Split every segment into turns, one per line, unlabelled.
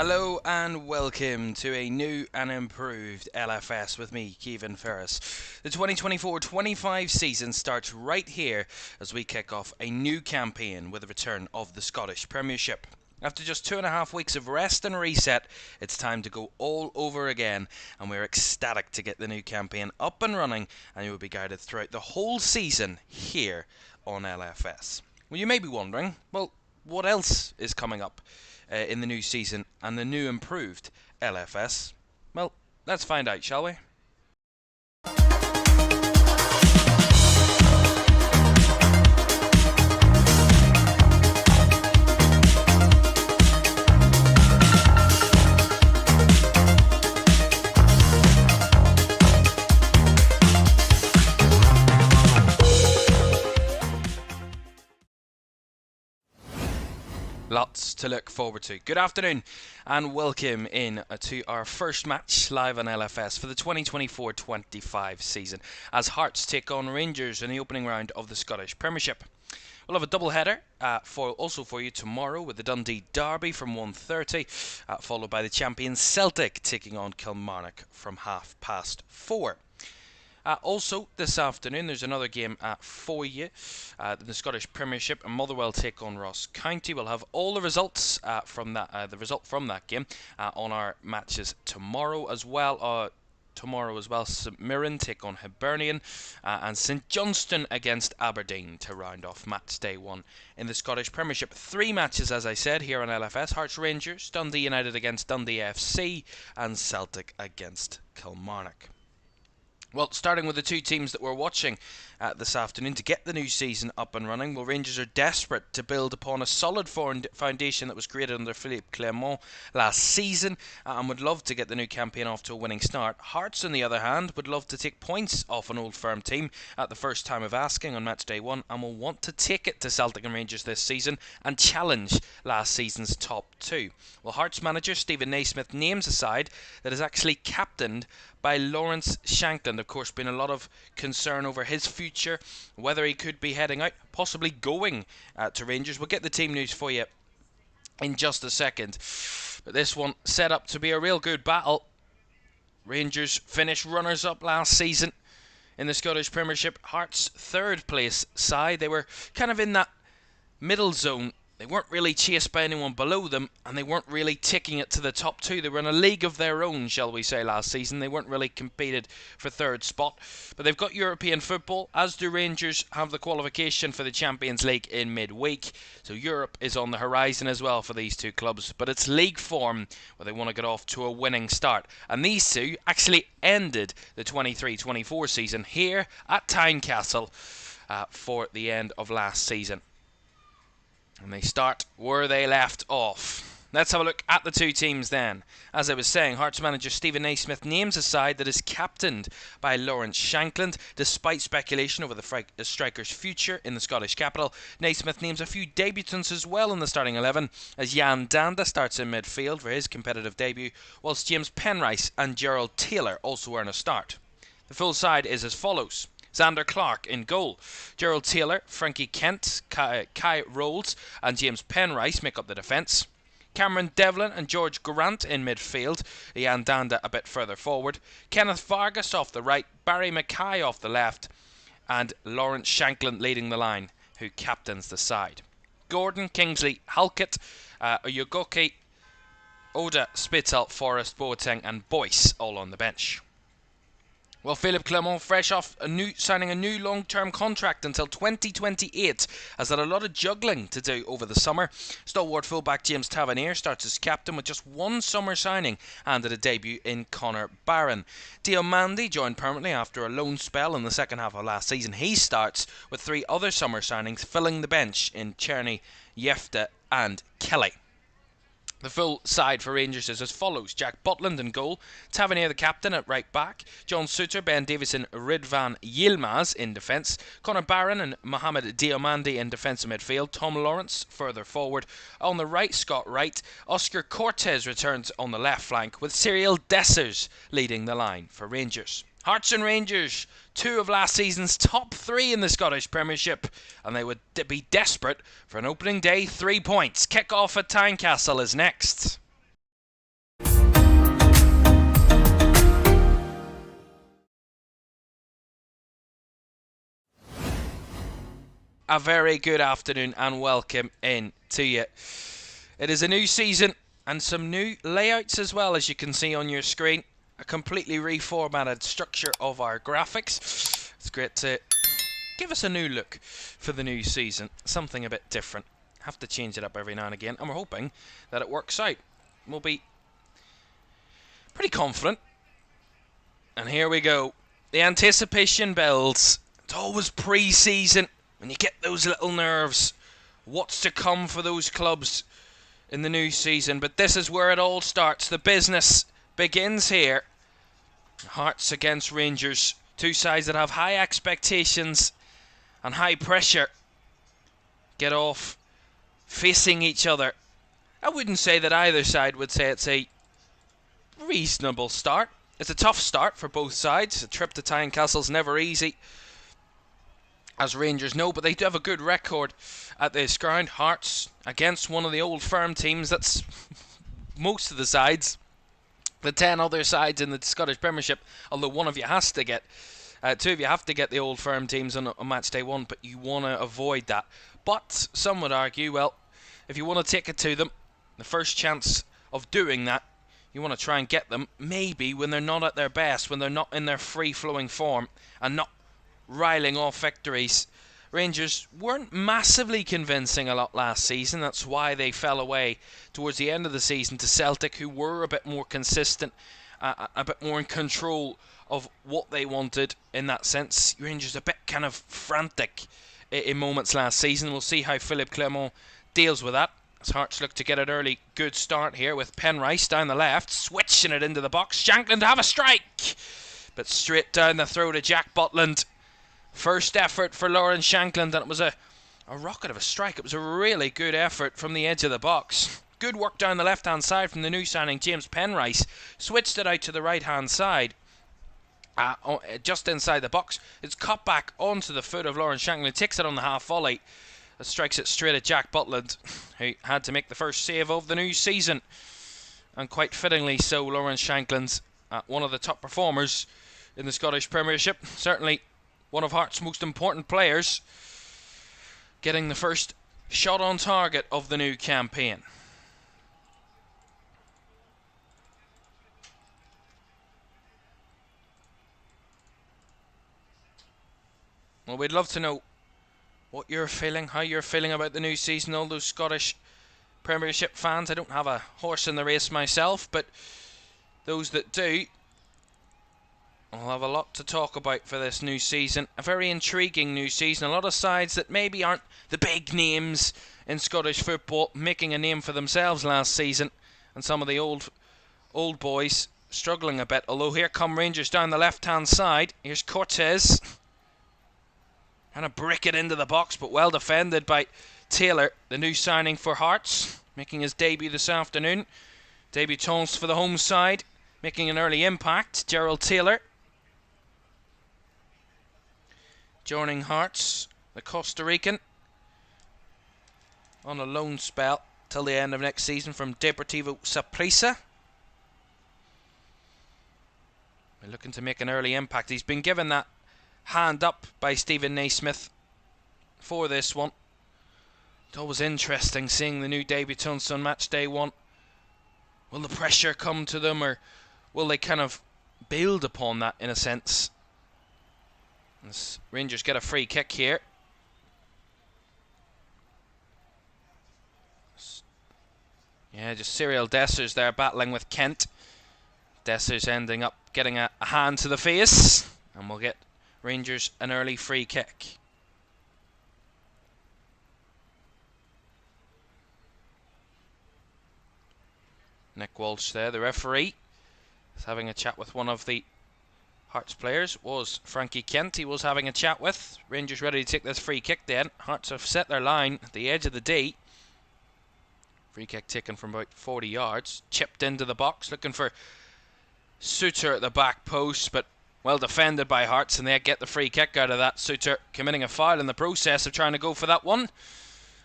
Hello and welcome to a new and improved LFS with me, Kevin Ferris. The 2024-25 season starts right here as we kick off a new campaign with the return of the Scottish Premiership. After just 2.5 weeks of rest and reset, it's time to go all over again, and we're ecstatic to get the new campaign up and running, and you will be guided throughout the whole season here on LFS. Well, you may be wondering, what else is coming up in the new season and the new improved LFS? Well, let's find out, shall we? Lots to look forward to. Good afternoon and welcome in to our first match live on LFS for the 2024-25 season as Hearts take on Rangers in the opening round of the Scottish Premiership. We'll have a double header also for you tomorrow with the Dundee Derby from 1:30, followed by the champion Celtic taking on Kilmarnock from 4:30. Also, this afternoon, there's another game for you. The Scottish Premiership and Motherwell take on Ross County. We'll have all the results from that game on our matches tomorrow as well. St Mirren take on Hibernian and St Johnstone against Aberdeen to round off Matchday 1 in the Scottish Premiership. 3 matches, as I said, here on LFS. Hearts Rangers, Dundee United against Dundee FC and Celtic against Kilmarnock. Well, starting with the two teams that we're watching this afternoon to get the new season up and running. Well, Rangers are desperate to build upon a solid foundation that was created under Philippe Clermont last season and would love to get the new campaign off to a winning start. Hearts, on the other hand, would love to take points off an old firm team at the first time of asking on Matchday 1 and will want to take it to Celtic and Rangers this season and challenge last season's top 2. Well, Hearts manager Stephen Naismith names a side that is actually captained by Lawrence Shankland. Of course, been a lot of concern over his future, whether he could be heading out, possibly going to Rangers. We'll get the team news for you in just a second. But this one set up to be a real good battle. Rangers finished runners-up last season in the Scottish Premiership. Hearts' third place side. They were kind of in that middle zone. They weren't really chased by anyone below them, and they weren't really taking it to the top 2. They were in a league of their own, shall we say, last season. They weren't really competed for third spot. But they've got European football, as do Rangers have the qualification for the Champions League in midweek. So Europe is on the horizon as well for these two clubs. But it's league form where they want to get off to a winning start. And these two actually ended the 23-24 season here at Tynecastle for the end of last season. And they start where they left off. Let's have a look at the two teams then. As I was saying, Hearts manager Stephen Naismith names a side that is captained by Lawrence Shankland. Despite speculation over the striker's future in the Scottish capital, Naismith names a few debutants as well in the starting 11, as Jan Danda starts in midfield for his competitive debut, whilst James Penrice and Gerald Taylor also earn a start. The full side is as follows. Xander Clark in goal. Gerald Taylor, Frankie Kent, Kai Rolls and James Penrice make up the defence. Cameron Devlin and George Grant in midfield. Ian Danda a bit further forward. Kenneth Vargas off the right. Barry Mackay off the left. And Lawrence Shankland leading the line, who captains the side. Gordon, Kingsley, Halkett, Oyogoki, Oda, Spitzel, Forrest, Boateng and Boyce all on the bench. Well, Philippe Clermont, fresh off signing a new long-term contract until 2028, has had a lot of juggling to do over the summer. Stalwart fullback James Tavernier starts as captain with just one summer signing and a debut in Conor Barron. Diomandi joined permanently after a loan spell in the second half of last season. He starts with 3 other summer signings filling the bench in Cherny, Yefta and Kelly. The full side for Rangers is as follows. Jack Butland in goal, Tavernier the captain at right back, John Suter, Ben Davison, Ridvan Yilmaz in defence, Conor Barron and Mohamed Diomandi in defensive midfield, Tom Lawrence further forward. On the right, Scott Wright, Oscar Cortez returns on the left flank with Cyril Dessers leading the line for Rangers. Hearts and Rangers, 2 of last season's top 3 in the Scottish Premiership, and they would be desperate for an opening day 3 points. Kick-off at Tynecastle is next. a very good afternoon and welcome in to you. It is a new season and some new layouts as well, as you can see on your screen. A completely reformatted structure of our graphics. It's great to give us a new look for the new season, something a bit different. Have to change it up every now and again, and we're hoping that it works out. We'll be pretty confident. And here we go. The anticipation builds. It's always pre-season when you get those little nerves. What's to come for those clubs in the new season? But this is where it all starts. The business begins here. Hearts against Rangers. Two sides that have high expectations and high pressure. Get off facing each other. I wouldn't say that either side would say it's a reasonable start. It's a tough start for both sides. A trip to Tynecastle's never easy, as Rangers know, but they do have a good record at this ground. Hearts against one of the old firm teams. That's most of the sides. The 10 other sides in the Scottish Premiership, although one of you has to get, two of you have to get the old firm teams on match day one, but you want to avoid that. But some would argue, well, if you want to take it to them, the first chance of doing that, you want to try and get them maybe when they're not at their best, when they're not in their free-flowing form and not riling off victories. Rangers weren't massively convincing a lot last season. That's why they fell away towards the end of the season to Celtic, who were a bit more consistent, a bit more in control of what they wanted in that sense. Rangers a bit kind of frantic in moments last season. We'll see how Philippe Clement deals with that. As Hearts look to get an early good start here with Penrice down the left, switching it into the box. Shankland to have a strike, but straight down the throat of Jack Butland. First effort for Lawrence Shankland, and it was a rocket of a strike. It was a really good effort from the edge of the box. Good work down the left-hand side from the new signing James Penrice. Switched it out to the right-hand side, just inside the box. It's cut back onto the foot of Lawrence Shankland. Takes it on the half volley. Strikes it straight at Jack Butland, who had to make the first save of the new season. And quite fittingly so, Lawrence Shankland's one of the top performers in the Scottish Premiership. Certainly one of Hearts' most important players, getting the first shot on target of the new campaign. Well, we'd love to know what you're feeling, how you're feeling about the new season, all those Scottish Premiership fans. I don't have a horse in the race myself, but those that do, I'll have a lot to talk about for this new season. A very intriguing new season. A lot of sides that maybe aren't the big names in Scottish football making a name for themselves last season, and some of the old boys struggling a bit. Although here come Rangers down the left-hand side. Here's Cortez. Trying to brick it into the box, but well defended by Taylor, the new signing for Hearts, making his debut this afternoon. Debutants for the home side, making an early impact. Gerald Taylor joining Hearts, the Costa Rican, on a loan spell till the end of next season from Deportivo Saprissa. We're looking to make an early impact. He's been given that hand up by Stephen Naismith for this one. It's always interesting seeing the new debutants on match day one. Will the pressure come to them, or will they kind of build upon that in a sense? As Rangers get a free kick here. Yeah, just Cyril Dessers there battling with Kent. Dessers ending up getting a hand to the face, and we'll get Rangers an early free kick. Nick Walsh there, the referee, is having a chat with one of the Hearts players. Was Frankie Kent he was having a chat with. Rangers ready to take this free kick then. Hearts have set their line at the edge of the D. Free kick taken from about 40 yards. Chipped into the box, looking for Suter at the back post, but well defended by Hearts, and they get the free kick out of that. Suter committing a foul in the process of trying to go for that one,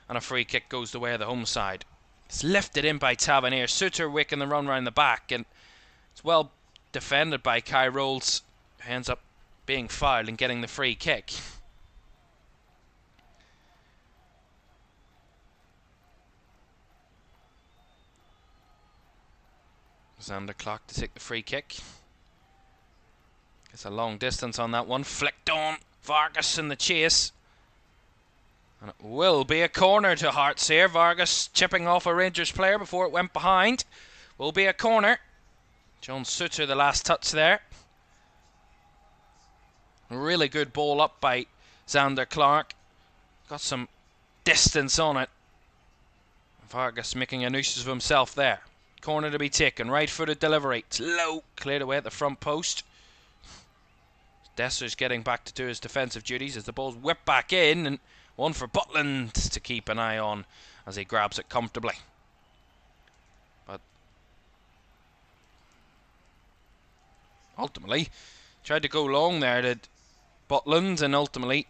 and a free kick goes the way of the home side. It's lifted in by Tavernier. Suter waking the run round the back, and it's well defended by Kai Rolls, who ends up being fouled and getting the free kick. Xander Clark to take the free kick. It's a long distance on that one. Flicked on. Vargas in the chase. And it will be a corner to Hearts here. Vargas chipping off a Rangers player before it went behind. Will be a corner. John Suter the last touch there. A really good ball up by Xander Clark. Got some distance on it. Vargas making a nuisance of himself there. Corner to be taken. Right-footed delivery. It's low. Cleared away at the front post. Desser's getting back to do his defensive duties as the ball's whipped back in, and one for Butland to keep an eye on as he grabs it comfortably. But ultimately tried to go long there, did Butland, and ultimately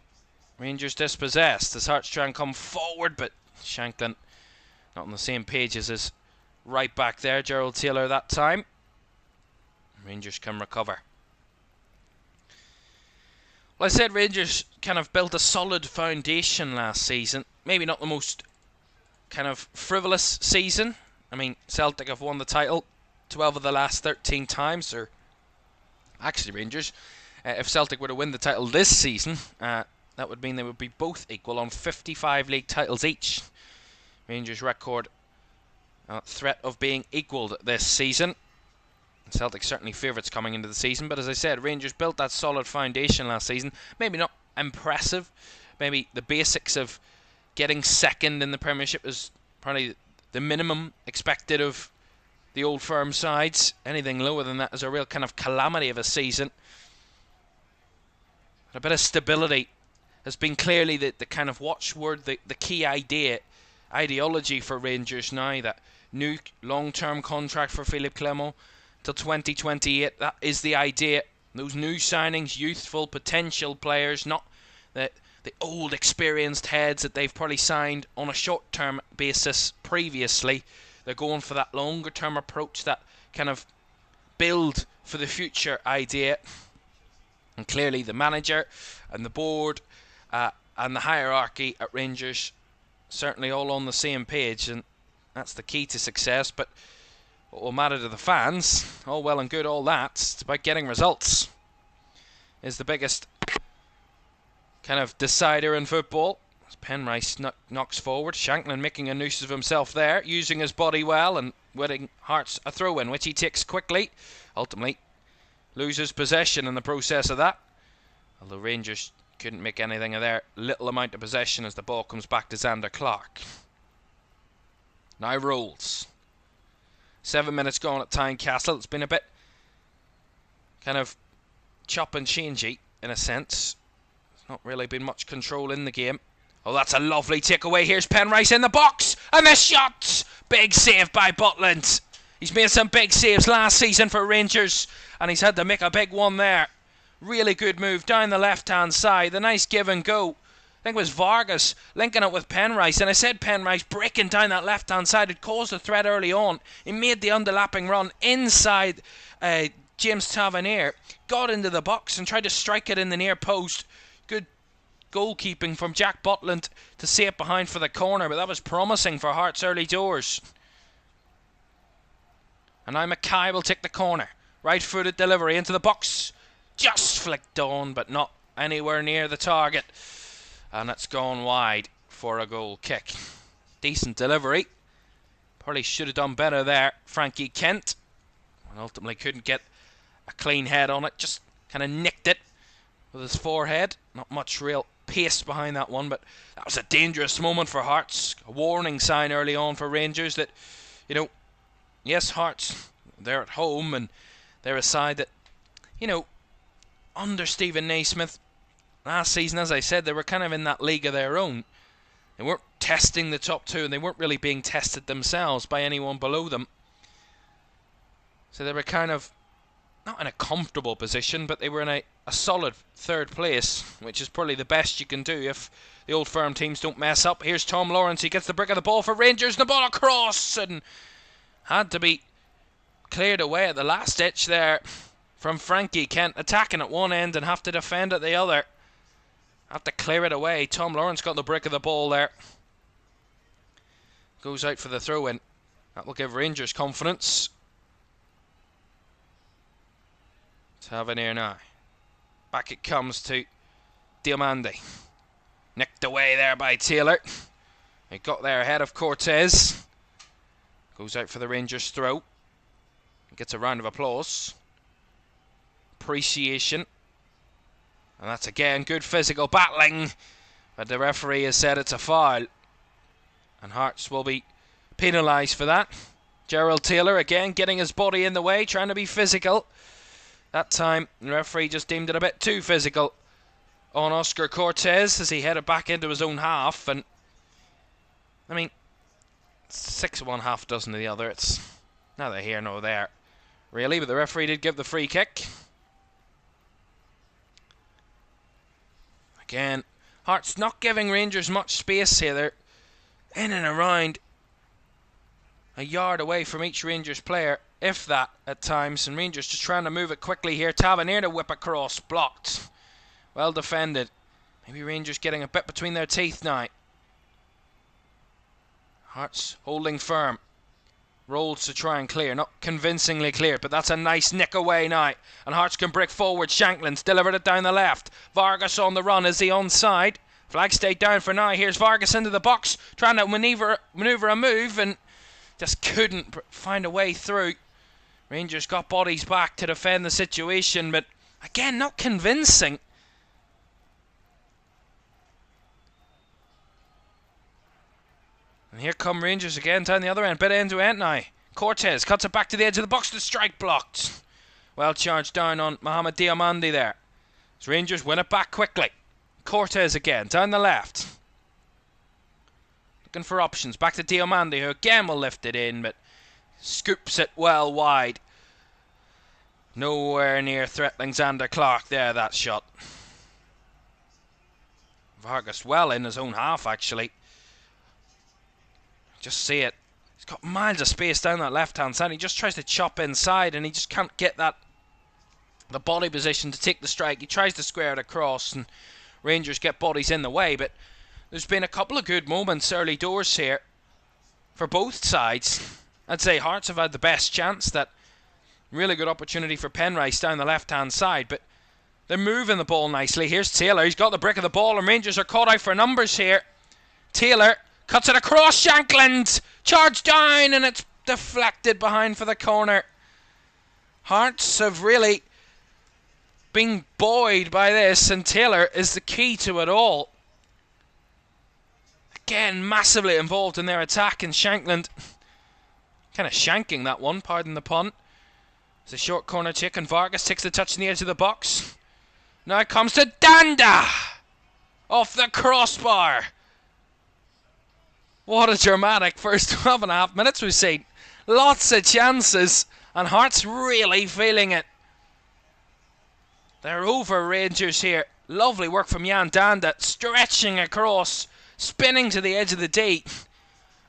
Rangers dispossessed as Hearts try and come forward, but Shanklin not on the same page as his right back there, Gerald Taylor, that time. Rangers can recover. Well, I said Rangers kind of built a solid foundation last season. Maybe not the most kind of frivolous season. I mean, Celtic have won the title 12 of the last 13 times. Or actually, Rangers, if Celtic were to win the title this season, that would mean they would be both equal on 55 league titles each. Rangers record threat of being equalled this season. Celtic certainly favourites coming into the season, but as I said, Rangers built that solid foundation last season. Maybe not impressive. Maybe the basics of getting second in the Premiership is probably the minimum expected of the old firm sides. Anything lower than that is a real kind of calamity of a season. A bit of stability has been clearly the kind of watchword, the key ideology for Rangers now. That new long-term contract for Philippe Clement till 2028, that is the idea. Those new signings, youthful potential players, not the old experienced heads that they've probably signed on a short-term basis previously. They're going for that longer-term approach, that kind of build for the future idea. And clearly the manager and the board and the hierarchy at Rangers certainly all on the same page, and that's the key to success. But what will matter to the fans, all well and good, all that, it's about getting results, is the biggest kind of decider in football. As Penrice knocks forward, Shanklin making a nuisance of himself there, using his body well and winning Hearts a throw-in, which he takes quickly. Ultimately loses possession in the process of that, although Rangers couldn't make anything of their little amount of possession as the ball comes back to Xander Clark. Now rolls. 7 minutes gone at Tynecastle. It's been a bit kind of chop and changey in a sense. There's not really been much control in the game. Oh, that's a lovely takeaway. Here's Penrice in the box, and the shot! Big save by Butland. He's made some big saves last season for Rangers, and he's had to make a big one there. Really good move down the left-hand side. The nice give and go. I think it was Vargas linking it with Penrice, and I said Penrice breaking down that left-hand side had caused a threat early on. He made the underlapping run inside James Tavernier, got into the box and tried to strike it in the near post. Good goalkeeping from Jack Butland to see it behind for the corner, but that was promising for Hearts early doors. And now Mackay will take the corner. Right-footed delivery into the box. Just flicked on, but not anywhere near the target. And it's gone wide for a goal kick. Decent delivery. Probably should have done better there, Frankie Kent. And ultimately couldn't get a clean head on it. Just kind of nicked it with his forehead. Not much real pace behind that one, but that was a dangerous moment for Hearts. A warning sign early on for Rangers that, you know, yes, Hearts, they're at home and they're a side that, you know, under Stephen Naismith last season, as I said, they were kind of in that league of their own. They weren't testing the top two, and they weren't really being tested themselves by anyone below them. So they were kind of not in a comfortable position, but they were in a solid third place, which is probably the best you can do if the old firm teams don't mess up. Here's Tom Lawrence. He gets the brick of the ball for Rangers, and the ball across, and had to be cleared away at the last ditch there from Frankie Kent, attacking at one end and have to defend at the other. Have to clear it away. Tom Lawrence got the brick of the ball there. Goes out for the throw-in. That will give Rangers confidence. Tavernier now. Back it comes to Diamandi. Nicked away there by Taylor. He got there ahead of Cortez. Goes out for the Rangers throw. Gets a round of applause. Appreciation. And that's again good physical battling. But the referee has said it's a foul. And Hearts will be penalised for that. Gerald Taylor again getting his body in the way, trying to be physical. That time the referee just deemed it a bit too physical on Oscar Cortez as he headed back into his own half. And I mean, 6 of one, half dozen of the other. It's neither here nor there really, but the referee did give the free kick. Again, Hearts not giving Rangers much space here. They're in and around a yard away from each Rangers player, if that, at times. And Rangers just trying to move it quickly here. Tavernier to whip across, blocked. Well defended. Maybe Rangers getting a bit between their teeth now. Hearts holding firm. Rolls to try and clear. Not convincingly clear, but that's a nice nick away now. And Hearts can break forward. Shankland's delivered it down the left. Vargas on the run. Is he onside? Flag stayed down for now. Here's Vargas into the box, trying to manoeuvre a move, and just couldn't find a way through. Rangers got bodies back to defend the situation, but again, not convincing. And here come Rangers again down the other end, bit end to end now. Cortez cuts it back to the edge of the box, the strike blocked. Well charged down on Mohamed Diamandi there. As Rangers win it back quickly. Cortez again, down the left. Looking for options, back to Diamandi, who again will lift it in, but scoops it well wide. Nowhere near threatening Xander Clark there, that shot. Vargas well in his own half, actually. Just see it. He's got miles of space down that left-hand side. He just tries to chop inside, and he just can't get the body position to take the strike. He tries to square it across, and Rangers get bodies in the way, but there's been a couple of good moments early doors here for both sides. I'd say Hearts have had the best chance. That really good opportunity for Penrice down the left-hand side, but they're moving the ball nicely. Here's Taylor. He's got the brick of the ball, and Rangers are caught out for numbers here. Taylor cuts it across. Shankland charged down, and it's deflected behind for the corner. Hearts have really been buoyed by this, and Taylor is the key to it all. Again, massively involved in their attack, and Shankland kind of shanking that one, pardon the pun. It's a short corner kick, and Vargas takes the touch in the edge of the box. Now it comes to Danda! Off the crossbar. What a dramatic first 12.5 minutes we've seen. Lots of chances, and Hearts really feeling it. They're over Rangers here. Lovely work from Jan Danda, stretching across, spinning to the edge of the D,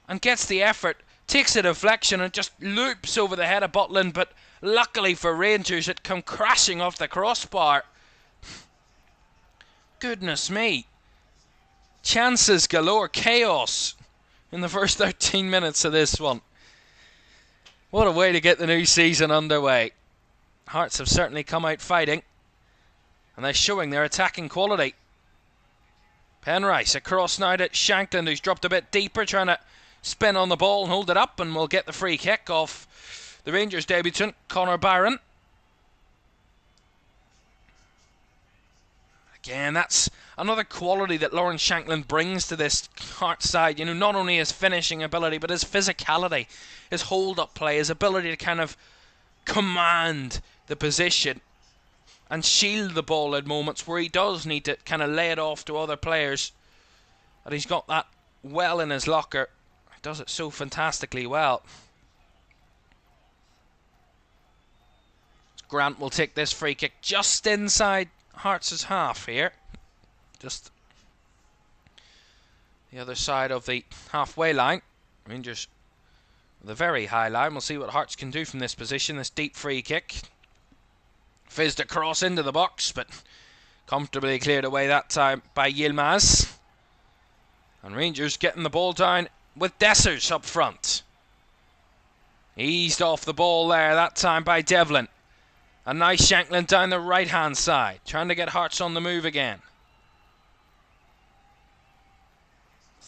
and gets the effort, takes a deflection and just loops over the head of Butland, but luckily for Rangers it come crashing off the crossbar. Goodness me. Chances galore, chaos in the first 13 minutes of this one. What a way to get the new season underway. Hearts have certainly come out fighting, and they're showing their attacking quality. Penrice across now to Shankland, who's dropped a bit deeper, trying to spin on the ball and hold it up, and will get the free kick off the Rangers debutant, Connor Barron. Again, that's another quality that Lawrence Shankland brings to this Hearts side. You know, not only his finishing ability, but his physicality, his hold-up play, his ability to kind of command the position and shield the ball at moments where he does need to kind of lay it off to other players. And he's got that well in his locker. He does it so fantastically well. Grant will take this free kick just inside Hearts' half here. Just the other side of the halfway line. Rangers with a very high line. We'll see what Hearts can do from this position. This deep free kick. Fizzed across into the box, but comfortably cleared away that time by Yilmaz. And Rangers getting the ball down with Dessers up front. Eased off the ball there that time by Devlin. A nice Shanklin down the right hand side, trying to get Hearts on the move again.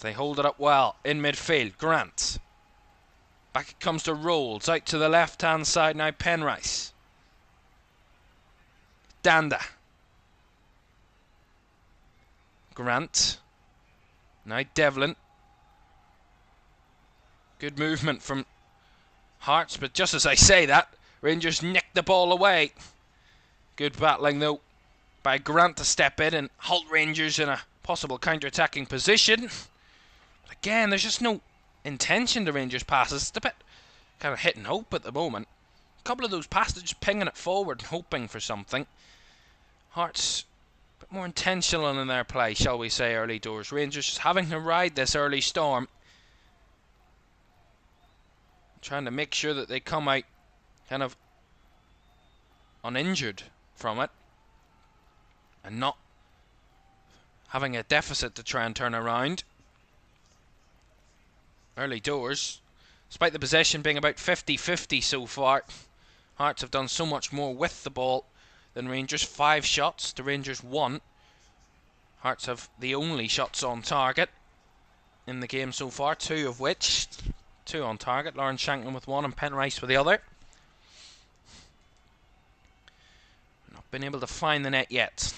They hold it up well in midfield. Grant. Back it comes to Rolls. Out to the left hand side now. Penrice. Danda. Grant. Now Devlin. Good movement from Hearts, but just as I say that, Rangers nick the ball away. Good battling though by Grant to step in and halt Rangers in a possible counter-attacking position. But again, there's just no intention to Rangers passes. It's a bit kind of hit and hope at the moment. A couple of those passes just pinging it forward, hoping for something. Hearts a bit more intentional in their play, shall we say, early doors. Rangers just having to ride this early storm, trying to make sure that they come out kind of uninjured from it and not having a deficit to try and turn around. Early doors, despite the possession being about 50-50 so far, Hearts have done so much more with the ball than Rangers. 5 shots to Rangers 1. Hearts have the only shots on target in the game so far, 2 of which 2 on target. Lawrence Shanklin with 1 and Penrice with the other. Not been able to find the net yet,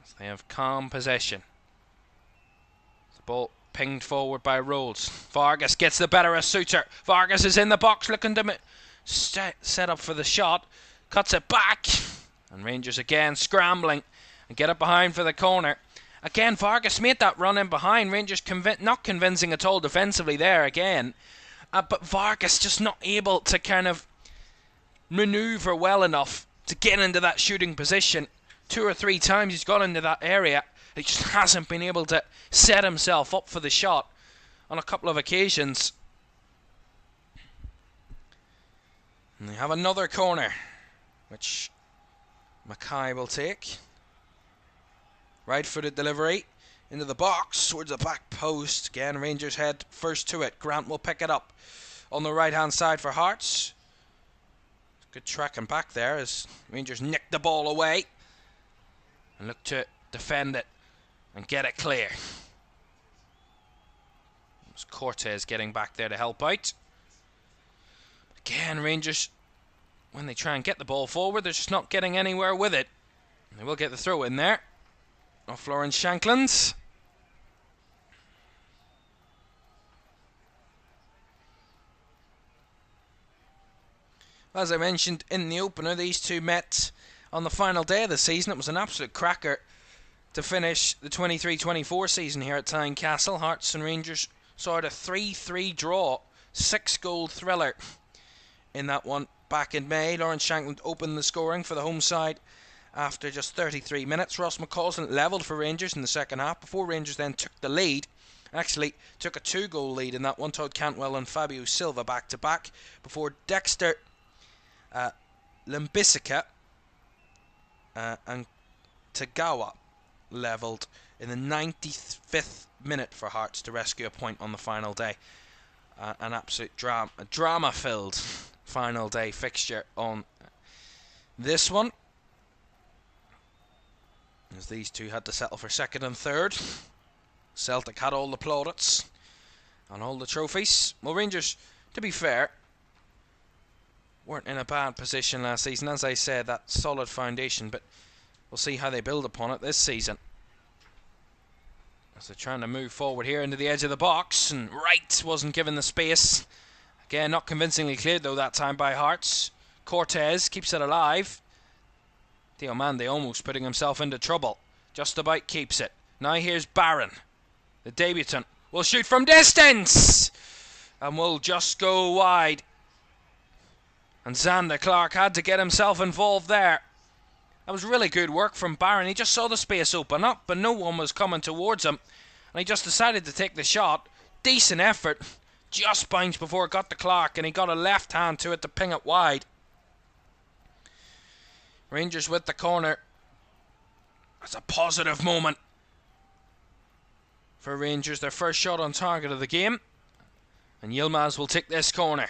as they have calm possession. The ball pinged forward by Rolls. Vargas gets the better of Suter. Vargas is in the box looking to set up for the shot. Cuts it back. And Rangers again scrambling and get it behind for the corner. Again, Vargas made that run in behind. Rangers not convincing at all defensively there again. But Vargas just not able to kind of manoeuvre well enough to get into that shooting position. 2 or 3 times he's gone into that area. He just hasn't been able to set himself up for the shot on a couple of occasions. And they have another corner, which Mackay will take. Right-footed delivery into the box towards the back post. Again, Rangers head first to it. Grant will pick it up on the right-hand side for Hearts. Good tracking back there as Rangers nick the ball away and look to defend it and get it clear. It was Cortez getting back there to help out. Again, Rangers, when they try and get the ball forward, they're just not getting anywhere with it. They will get the throw in there off Lawrence Shanklin's. As I mentioned in the opener, these two met on the final day of the season. It was an absolute cracker to finish the 23-24 season here at Tynecastle. Hearts and Rangers saw it a 3-3 draw, 6-goal thriller in that one back in May. Lawrence Shanklin opened the scoring for the home side after just 33 minutes. Ross McCausland levelled for Rangers in the second half before Rangers then took the lead. Actually took a 2-goal lead in that one. Todd Cantwell and Fabio Silva back to back before Dexter Limbisica and Tagawa levelled in the 95th minute for Hearts to rescue a point on the final day. An absolute drama-filled final day fixture on this one, as these two had to settle for second and third. Celtic had all the plaudits and all the trophies. Well, Rangers, to be fair, weren't in a bad position last season. As I said, that solid foundation, but we'll see how they build upon it this season, as they're trying to move forward here into the edge of the box, and Wright wasn't given the space. Again, not convincingly cleared though that time by Hearts. Cortez keeps it alive. Diomande almost putting himself into trouble. Just about keeps it. Now here's Barron, the debutant. Will shoot from distance and will just go wide. And Xander Clark had to get himself involved there. That was really good work from Barron. He just saw the space open up, but no one was coming towards him, and he just decided to take the shot. Decent effort. Just bounced before it got to Clark, and he got a left hand to it to ping it wide. Rangers with the corner. That's a positive moment for Rangers. Their first shot on target of the game. And Yilmaz will take this corner.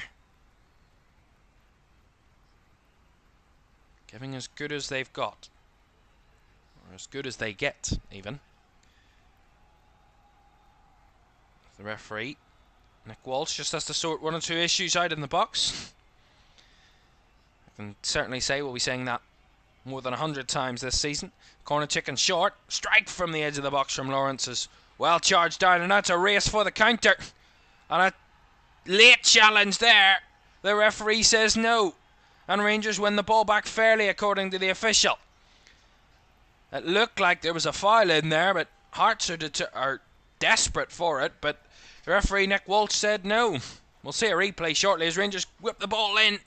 giving as good as they've got. Or as good as they get, even. The referee, Nick Walsh, just has to sort one or two issues out in the box. I can certainly say we'll be saying that more than 100 times this season. Corner chicken short. Strike from the edge of the box from Lawrence is well charged down, and that's a race for the counter. And a late challenge there. The referee says no. And Rangers win the ball back fairly, according to the official. It looked like there was a foul in there, but Hearts are desperate for it. But the referee, Nick Walsh, said no. We'll see a replay shortly as Rangers whip the ball in.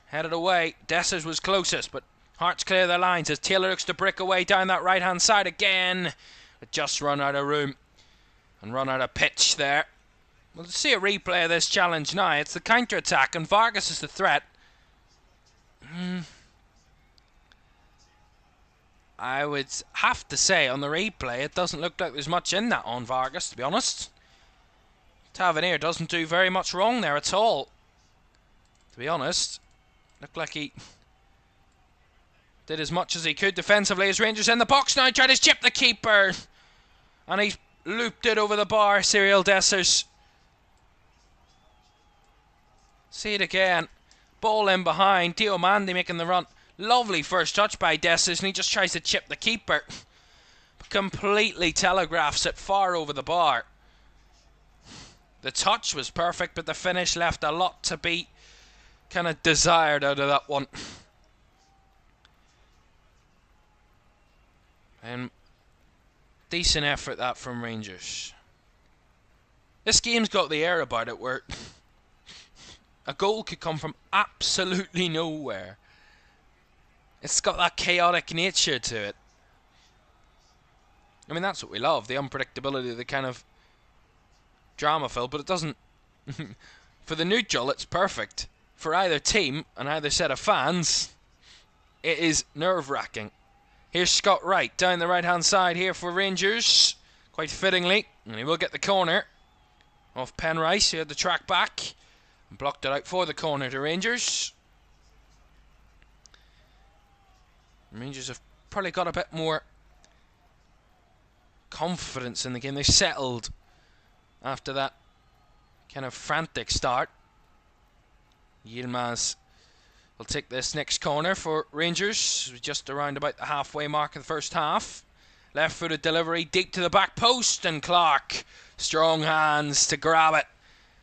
Headed away. Dessers was closest, but Hearts clear their lines as Taylor looks to break away down that right-hand side again. But just run out of room and run out of pitch there. We'll see a replay of this challenge now. It's the counter-attack, and Vargas is the threat. I would have to say on the replay it doesn't look like there's much in that on Vargas, to be honest. Tavernier doesn't do very much wrong there at all, to be honest. Looked like he did as much as he could defensively as Rangers in the box now. Tried to chip the keeper, and he looped it over the bar. Cyril Dessers. See it again. Ball in behind. Diomande making the run. Lovely first touch by Dessers, and he just tries to chip the keeper. Completely telegraphs it far over the bar. The touch was perfect, but the finish left a lot to be kind of desired out of that one. And decent effort that from Rangers. This game's got the air about it where a goal could come from absolutely nowhere. It's got that chaotic nature to it. I mean, that's what we love, the unpredictability, the kind of drama filled, but it doesn't. For the neutral, it's perfect. For either team and either set of fans, it is nerve-wracking. Here's Scott Wright down the right-hand side here for Rangers, quite fittingly, and he will get the corner off Penrice, who had the track back and blocked it out for the corner to Rangers. Rangers have probably got a bit more confidence in the game. They settled after that kind of frantic start. Yilmaz will take this next corner for Rangers, just around about the halfway mark of the first half. Left-footed delivery deep to the back post, and Clark, strong hands to grab it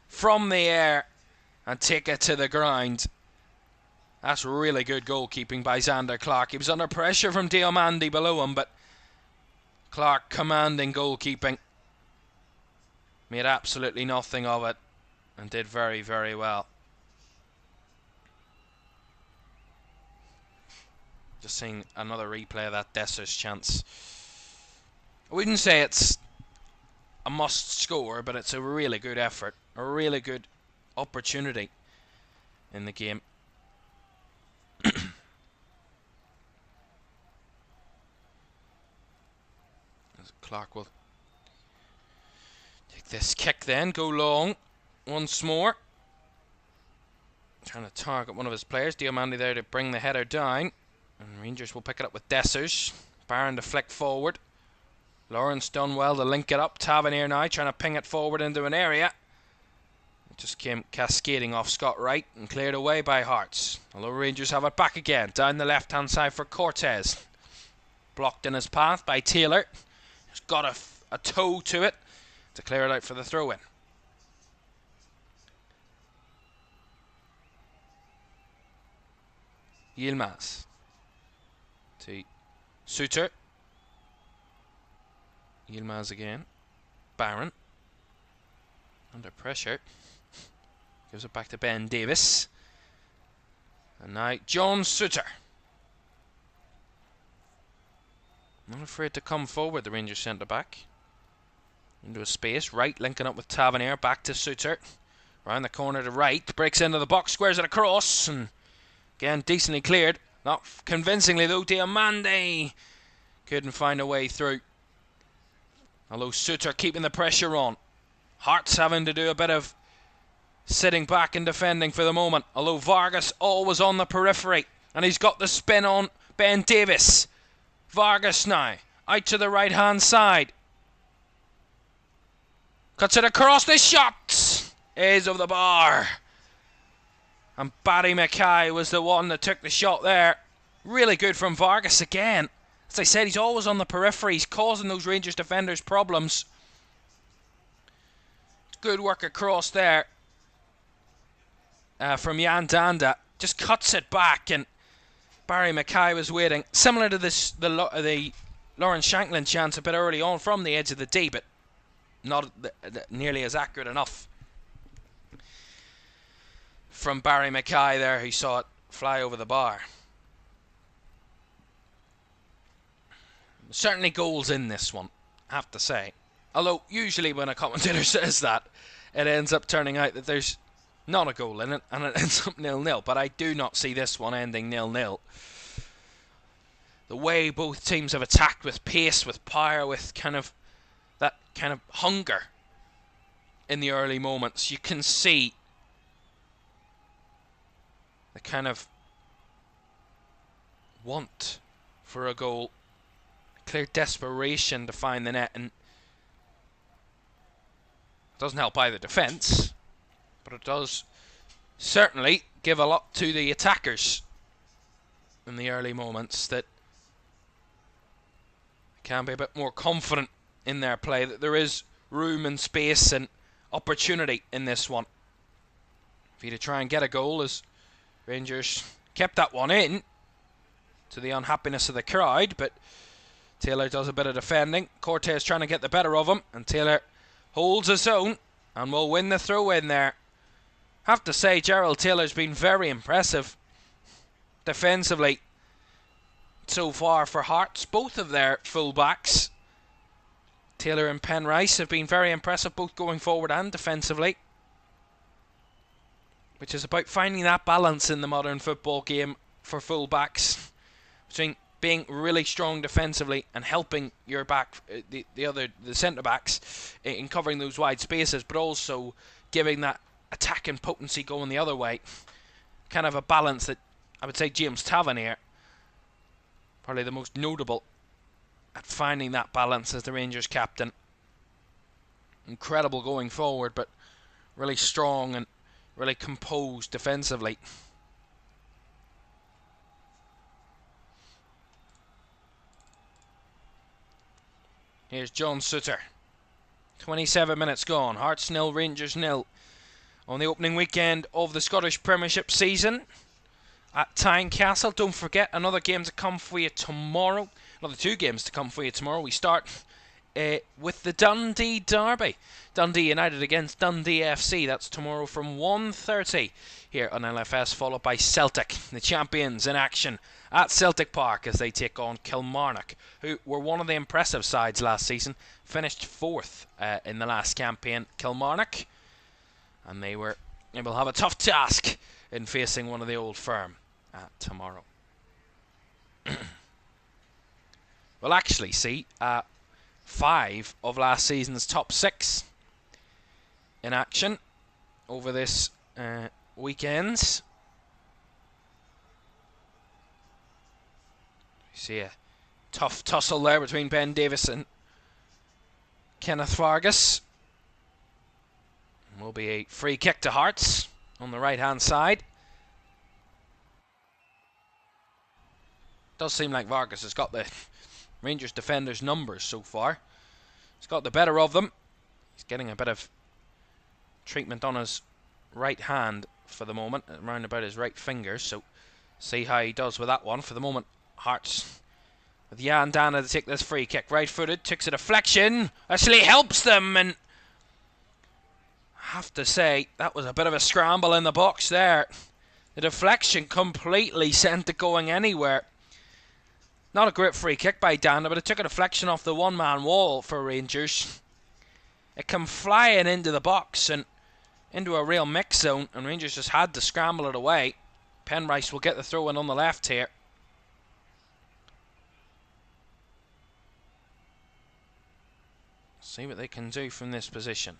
from the air and take it to the ground. That's really good goalkeeping by Xander Clark. He was under pressure from Diomande below him, but Clark commanding goalkeeping. Made absolutely nothing of it and did very, very well. Just seeing another replay of that Dessers chance. I wouldn't say it's a must score, but it's a really good effort, a really good opportunity in the game. Clark will take this kick then, go long once more. Trying to target one of his players. Diomande there to bring the header down. And Rangers will pick it up with Dessers. Barron to flick forward. Lawrence done well to link it up. Tavernier now trying to ping it forward into an area. It just came cascading off Scott Wright and cleared away by Hearts. Although Rangers have it back again. Down the left hand side for Cortez. Blocked in his path by Taylor. He's got a toe to it to clear it out for the throw-in. Yilmaz to Suter. Yilmaz again. Barron under pressure. Gives it back to Ben Davis. And now John Suter. Not afraid to come forward, the Rangers centre-back. Into a space. Wright linking up with Tavernier. Back to Suter. Round the corner to Wright. Breaks into the box. Squares it across. And again, decently cleared. Not convincingly, though. Diomande couldn't find a way through. Although Suter keeping the pressure on. Hearts having to do a bit of sitting back and defending for the moment. Although Vargas always on the periphery. And he's got the spin on Ben Davis. Vargas now. Out to the right hand side. Cuts it across. The shot is over the bar. And Barry Mackay was the one that took the shot there. Really good from Vargas again. As I said, he's always on the periphery. He's causing those Rangers defenders problems. Good work across there from Jan Danda. Just cuts it back, and Barry Mackay was waiting. Similar to the Lawrence Shanklin chance a bit early on from the edge of the D, but not nearly as accurate enough from Barry Mackay there, who saw it fly over the bar. Certainly goals in this one, I have to say. Although, usually when a commentator says that, it ends up turning out that there's not a goal in it, and it ends up 0-0. But I do not see this one ending 0-0. The way both teams have attacked with pace, with power, with that kind of hunger in the early moments, you can see the kind of want for a goal, clear desperation to find the net, and it doesn't help either defence, but it does certainly give a lot to the attackers in the early moments, that can be a bit more confident in their play, that there is room and space and opportunity in this one for you to try and get a goal, as Rangers kept that one in to the unhappiness of the crowd. But Taylor does a bit of defending. Cortez trying to get the better of him, and Taylor holds his own and will win the throw in there. Have to say, Gerald Taylor's been very impressive defensively so far for Hearts. Both of their full-backs, Taylor and Penrice, have been very impressive, both going forward and defensively, which is about finding that balance in the modern football game for full-backs, between being really strong defensively and helping your back, the centre-backs, in covering those wide spaces, but also giving that attacking potency going the other way. Kind of a balance that I would say James Tavernier, probably the most notable at finding that balance as the Rangers captain. Incredible going forward, but really strong and really composed defensively. Here's John Suter. 27 minutes gone. Hearts 0, Rangers 0. On the opening weekend of the Scottish Premiership season at Tynecastle. Don't forget, another game to come for you tomorrow. Another 2 games to come for you tomorrow. We start with the Dundee Derby. Dundee United against Dundee FC. That's tomorrow from 1:30 here on LFS, followed by Celtic, the champions, in action at Celtic Park as they take on Kilmarnock, who were one of the impressive sides last season. Finished 4th in the last campaign, Kilmarnock, and they will have a tough task in facing one of the old firm tomorrow. We'll actually see 5 of last season's top 6 in action over this weekend. You see a tough tussle there between Ben Davis and Kenneth Vargas. Will be a free kick to Hearts on the right hand side. Does seem like Vargas has got the Rangers defenders' numbers so far. He's got the better of them. He's getting a bit of treatment on his right hand for the moment, around about his right finger, so see how he does with that one. For the moment, Hearts with Jan Dana to take this free kick. Right footed, takes a deflection, actually helps them, and I have to say that was a bit of a scramble in the box there. The deflection completely sent it going anywhere. Not a great free kick by Dana, but it took a deflection off the one-man wall for Rangers. It came flying into the box and into a real mix zone, and Rangers just had to scramble it away. Penrice will get the throw in on the left here. See what they can do from this position.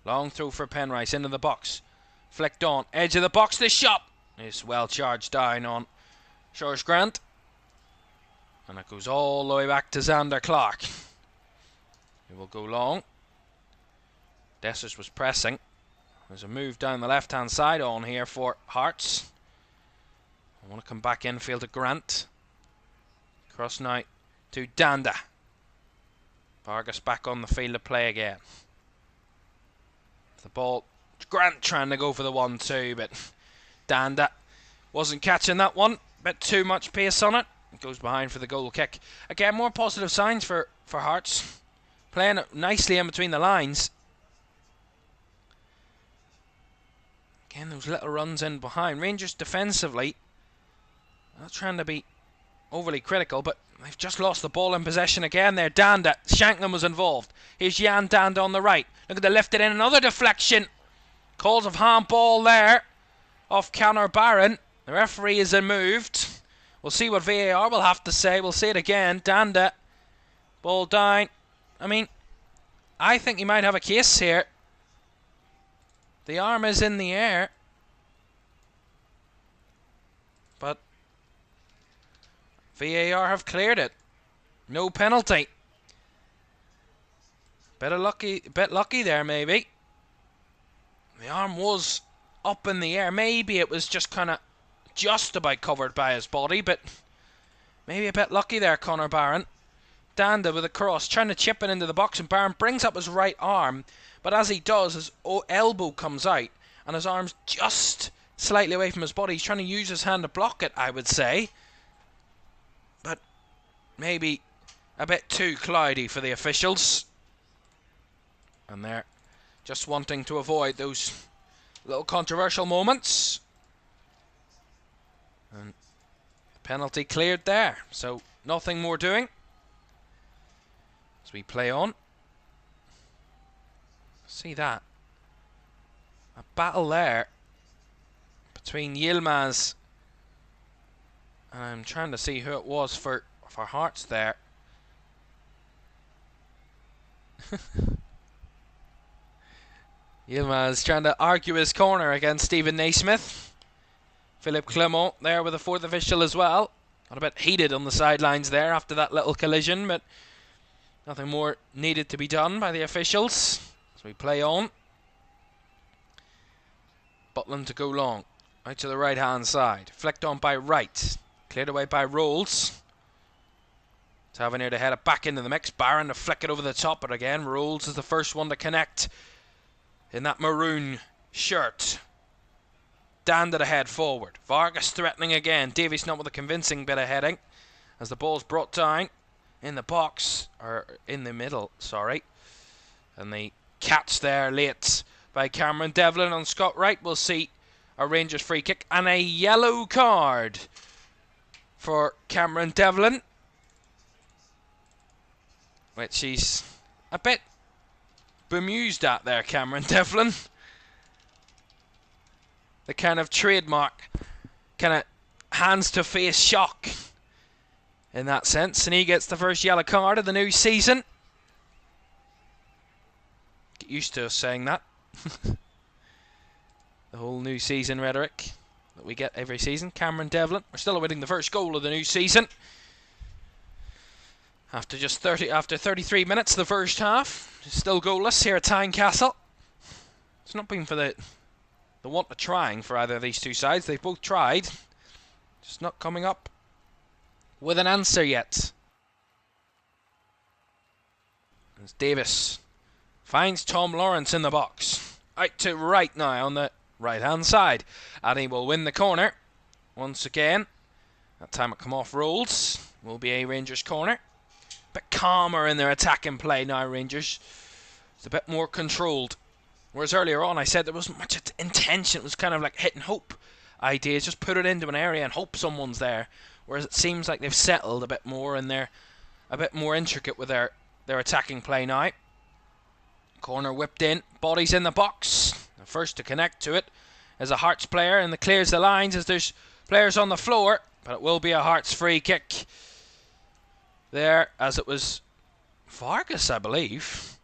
Long throw for Penrice into the box. Flicked on, edge of the box, the shot is well charged down on George Grant. And it goes all the way back to Xander Clark. He will go long. Dessers was pressing. There's a move down the left-hand side on here for Hearts. I want to come back infield to Grant. Cross now to Danda. Vargas back on the field of play again. The ball, Grant trying to go for the 1-2, but Danda wasn't catching that one. Bit too much pace on it. It goes behind for the goal kick. Again, more positive signs for Hearts. Playing it nicely in between the lines. Again, those little runs in behind. Rangers defensively, not trying to be overly critical, but they've just lost the ball in possession again there. Danda, Shankland was involved. Here's Jan Danda on the right. Look at the lifted in, another deflection. Calls of handball there off Conor Barron. The referee is unmoved. We'll see what VAR will have to say. We'll see it again. Danda, ball down. I mean, I think he might have a case here. The arm is in the air. But VAR have cleared it. No penalty. Bit lucky there maybe. The arm was up in the air. Maybe it was just kind of just about covered by his body, but maybe a bit lucky there, Conor Barron. Danda with a cross, trying to chip it into the box, and Barron brings up his right arm, but as he does, his elbow comes out, and his arm's just slightly away from his body. He's trying to use his hand to block it, I would say. But maybe a bit too cloudy for the officials. And they're just wanting to avoid those little controversial moments. And the penalty cleared there, so nothing more doing. As we play on. See that. A battle there between Yilmaz, and I'm trying to see who it was for Hearts there. Yilmaz trying to argue his corner against Stephen Naismith. Philippe Clement there with a fourth official as well. Got a bit heated on the sidelines there after that little collision, but nothing more needed to be done by the officials. As we play on. Butland to go long. Out to the right hand side. Flicked on by Wright. Cleared away by Rolls. Tavernier to head it back into the mix. Barron to flick it over the top, but again Rolls is the first one to connect in that maroon shirt. Danda to head forward. Vargas threatening again. Davies not with a convincing bit of heading. As the ball's brought down in the box, or in the middle, sorry. And the catch there late by Cameron Devlin on Scott Wright. We'll see a Rangers free kick and a yellow card for Cameron Devlin, which he's a bit bemused at there, Cameron Devlin. The kind of trademark kind of hands to face shock in that sense, and he gets the first yellow card of the new season. Get used to us saying that. The whole new season rhetoric that we get every season. Cameron Devlin, we're still awaiting the first goal of the new season. After 33 minutes, the first half, still goalless here at Tynecastle. It's not been for the want of trying for either of these two sides. They've both tried, just not coming up with an answer yet. As Davis finds Tom Lawrence in the box. Out to Wright now on the right hand side, and he will win the corner once again. That time it come off Rolls. Will be a Rangers corner. Bit calmer in their attacking play now, Rangers. It's a bit more controlled. Whereas earlier on I said there wasn't much intention. It was kind of like hit and hope ideas. Just put it into an area and hope someone's there. Whereas it seems like they've settled a bit more and they're a bit more intricate with their attacking play now. Corner whipped in. Bodies in the box. The first to connect to it is a Hearts player, and it clears the lines as there's players on the floor. But it will be a Hearts free kick there, as it was Vargas, I believe.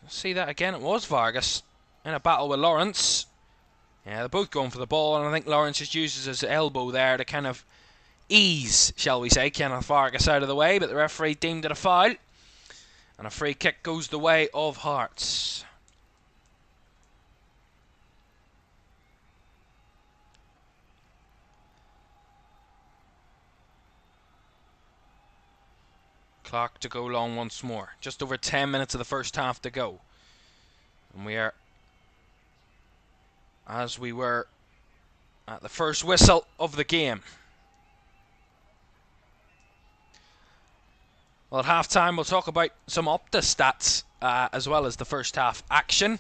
See that again, it was Vargas in a battle with Lawrence. Yeah, they're both going for the ball, and I think Lawrence just uses his elbow there to kind of ease, shall we say, Kenneth Vargas out of the way, but the referee deemed it a foul, and a free kick goes the way of Hearts. Clock to go long once more. Just over 10 minutes of the first half to go. And we are, as we were at the first whistle of the game. Well, at half-time we'll talk about some Opta stats as well as the first half action.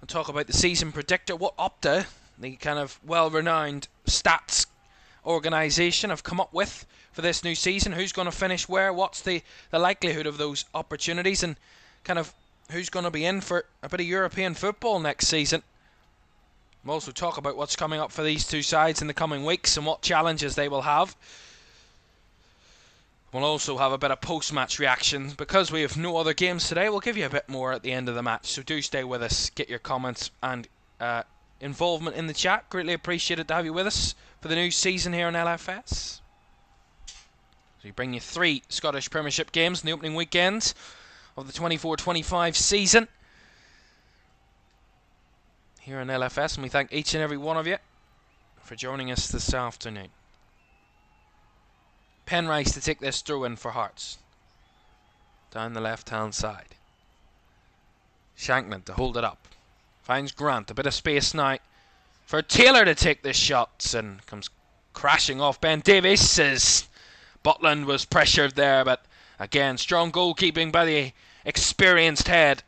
We'll talk about the season predictor. What Opta, the kind of well-renowned stats organisation, have come up with for this new season. Who's going to finish where? What's the likelihood of those opportunities? And kind of who's going to be in for a bit of European football next season. We'll also talk about what's coming up for these two sides in the coming weeks and what challenges they will have. We'll also have a bit of post-match reaction. Because we have no other games today, we'll give you a bit more at the end of the match. So do stay with us, get your comments and involvement in the chat. Greatly appreciated to have you with us for the new season here on LFS. So we bring you 3 Scottish Premiership games in the opening weekends of the 24-25 season here on LFS, and we thank each and every one of you for joining us this afternoon. Penrice to take this through in for Hearts. Down the left-hand side. Shankland to hold it up. Finds Grant, a bit of space now for Taylor to take this shot, and comes crashing off Ben Davies as Butland was pressured there, but again, strong goalkeeping by the experienced head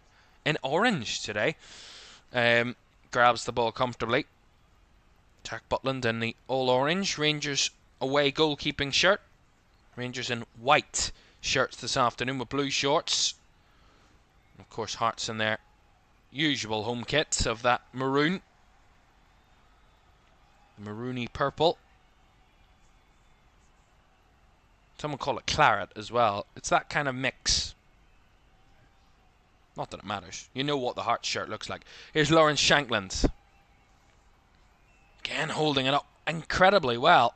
in orange today. Grabs the ball comfortably. Jack Butland in the all-orange Rangers away goalkeeping shirt. Rangers in white shirts this afternoon with blue shorts. And of course, Hearts in their usual home kits of that maroon. Maroony purple. Some would call it claret as well. It's that kind of mix. Not that it matters. You know what the Hearts shirt looks like. Here's Lawrence Shankland. Again holding it up incredibly well.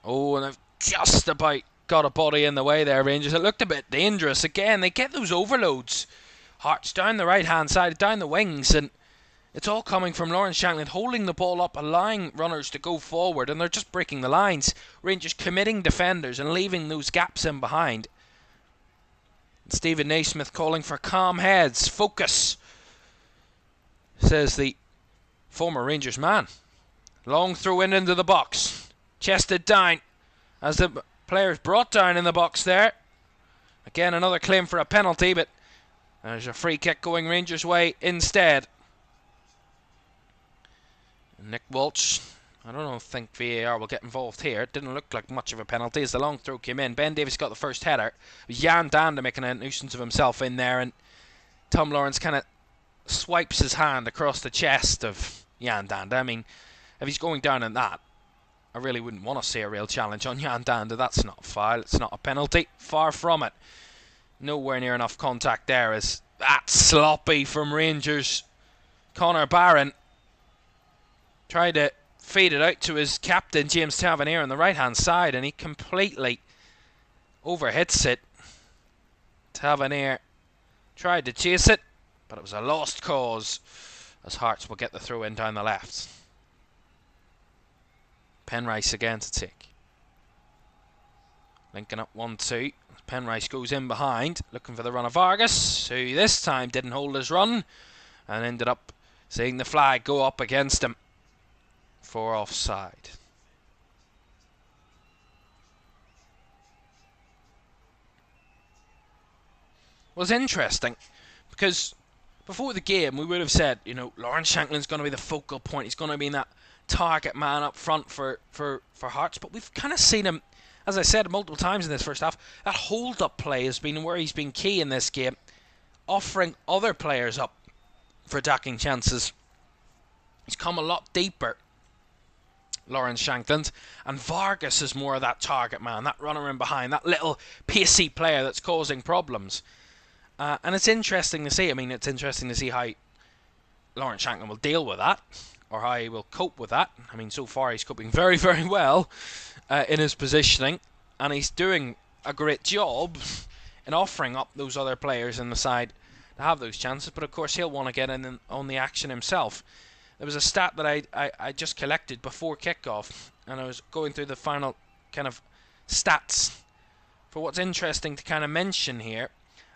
Oh, and I've just about got a body in the way there, Rangers. It looked a bit dangerous. Again, they get those overloads. Hearts down the right-hand side, down the wings, and it's all coming from Lawrence Shankland holding the ball up, allowing runners to go forward, and they're just breaking the lines. Rangers committing defenders and leaving those gaps in behind. Stephen Naismith calling for calm heads. Focus, says the former Rangers man. Long throw in into the box. Chested down as the player's brought down in the box there. Again, another claim for a penalty, but there's a free kick going Rangers' way instead. Nick Walsh, I don't think VAR will get involved here. It didn't look like much of a penalty as the long throw came in. Ben Davies got the first header. It was Jan Danda making a nuisance of himself in there, and Tom Lawrence kind of swipes his hand across the chest of Jan Danda. I mean, if he's going down in that, I really wouldn't want to see a real challenge on Jan Danda. That's not a foul. It's not a penalty. Far from it. Nowhere near enough contact there. As that's sloppy from Rangers. Connor Barron tried to feed it out to his captain, James Tavernier, on the right-hand side, and he completely overhits it. Tavernier tried to chase it, but it was a lost cause, as Hearts will get the throw in down the left. Penrice again to take. Linking up 1-2. Penrice goes in behind, looking for the run of Vargas, who this time didn't hold his run, and ended up seeing the flag go up against him for offside. Was interesting because before the game we would have said, you know, Lawrence Shankland's going to be the focal point. He's going to be in that target man up front for Hearts, but we've kind of seen him, as I said multiple times in this first half, that hold-up play has been where he's been key in this game, offering other players up for attacking chances. He's come a lot deeper, Lawrence Shankland, and Vargas is more of that target man, that runner in behind, that little pacey player that's causing problems. And it's interesting to see. I mean, it's interesting to see how Lawrence Shanklin will deal with that, or how he will cope with that. I mean, so far he's coping very, very well in his positioning, and he's doing a great job in offering up those other players in the side to have those chances, but of course he'll want to get in on the action himself. There was a stat that I just collected before kickoff, and I was going through the final kind of stats for what's interesting to kind of mention here.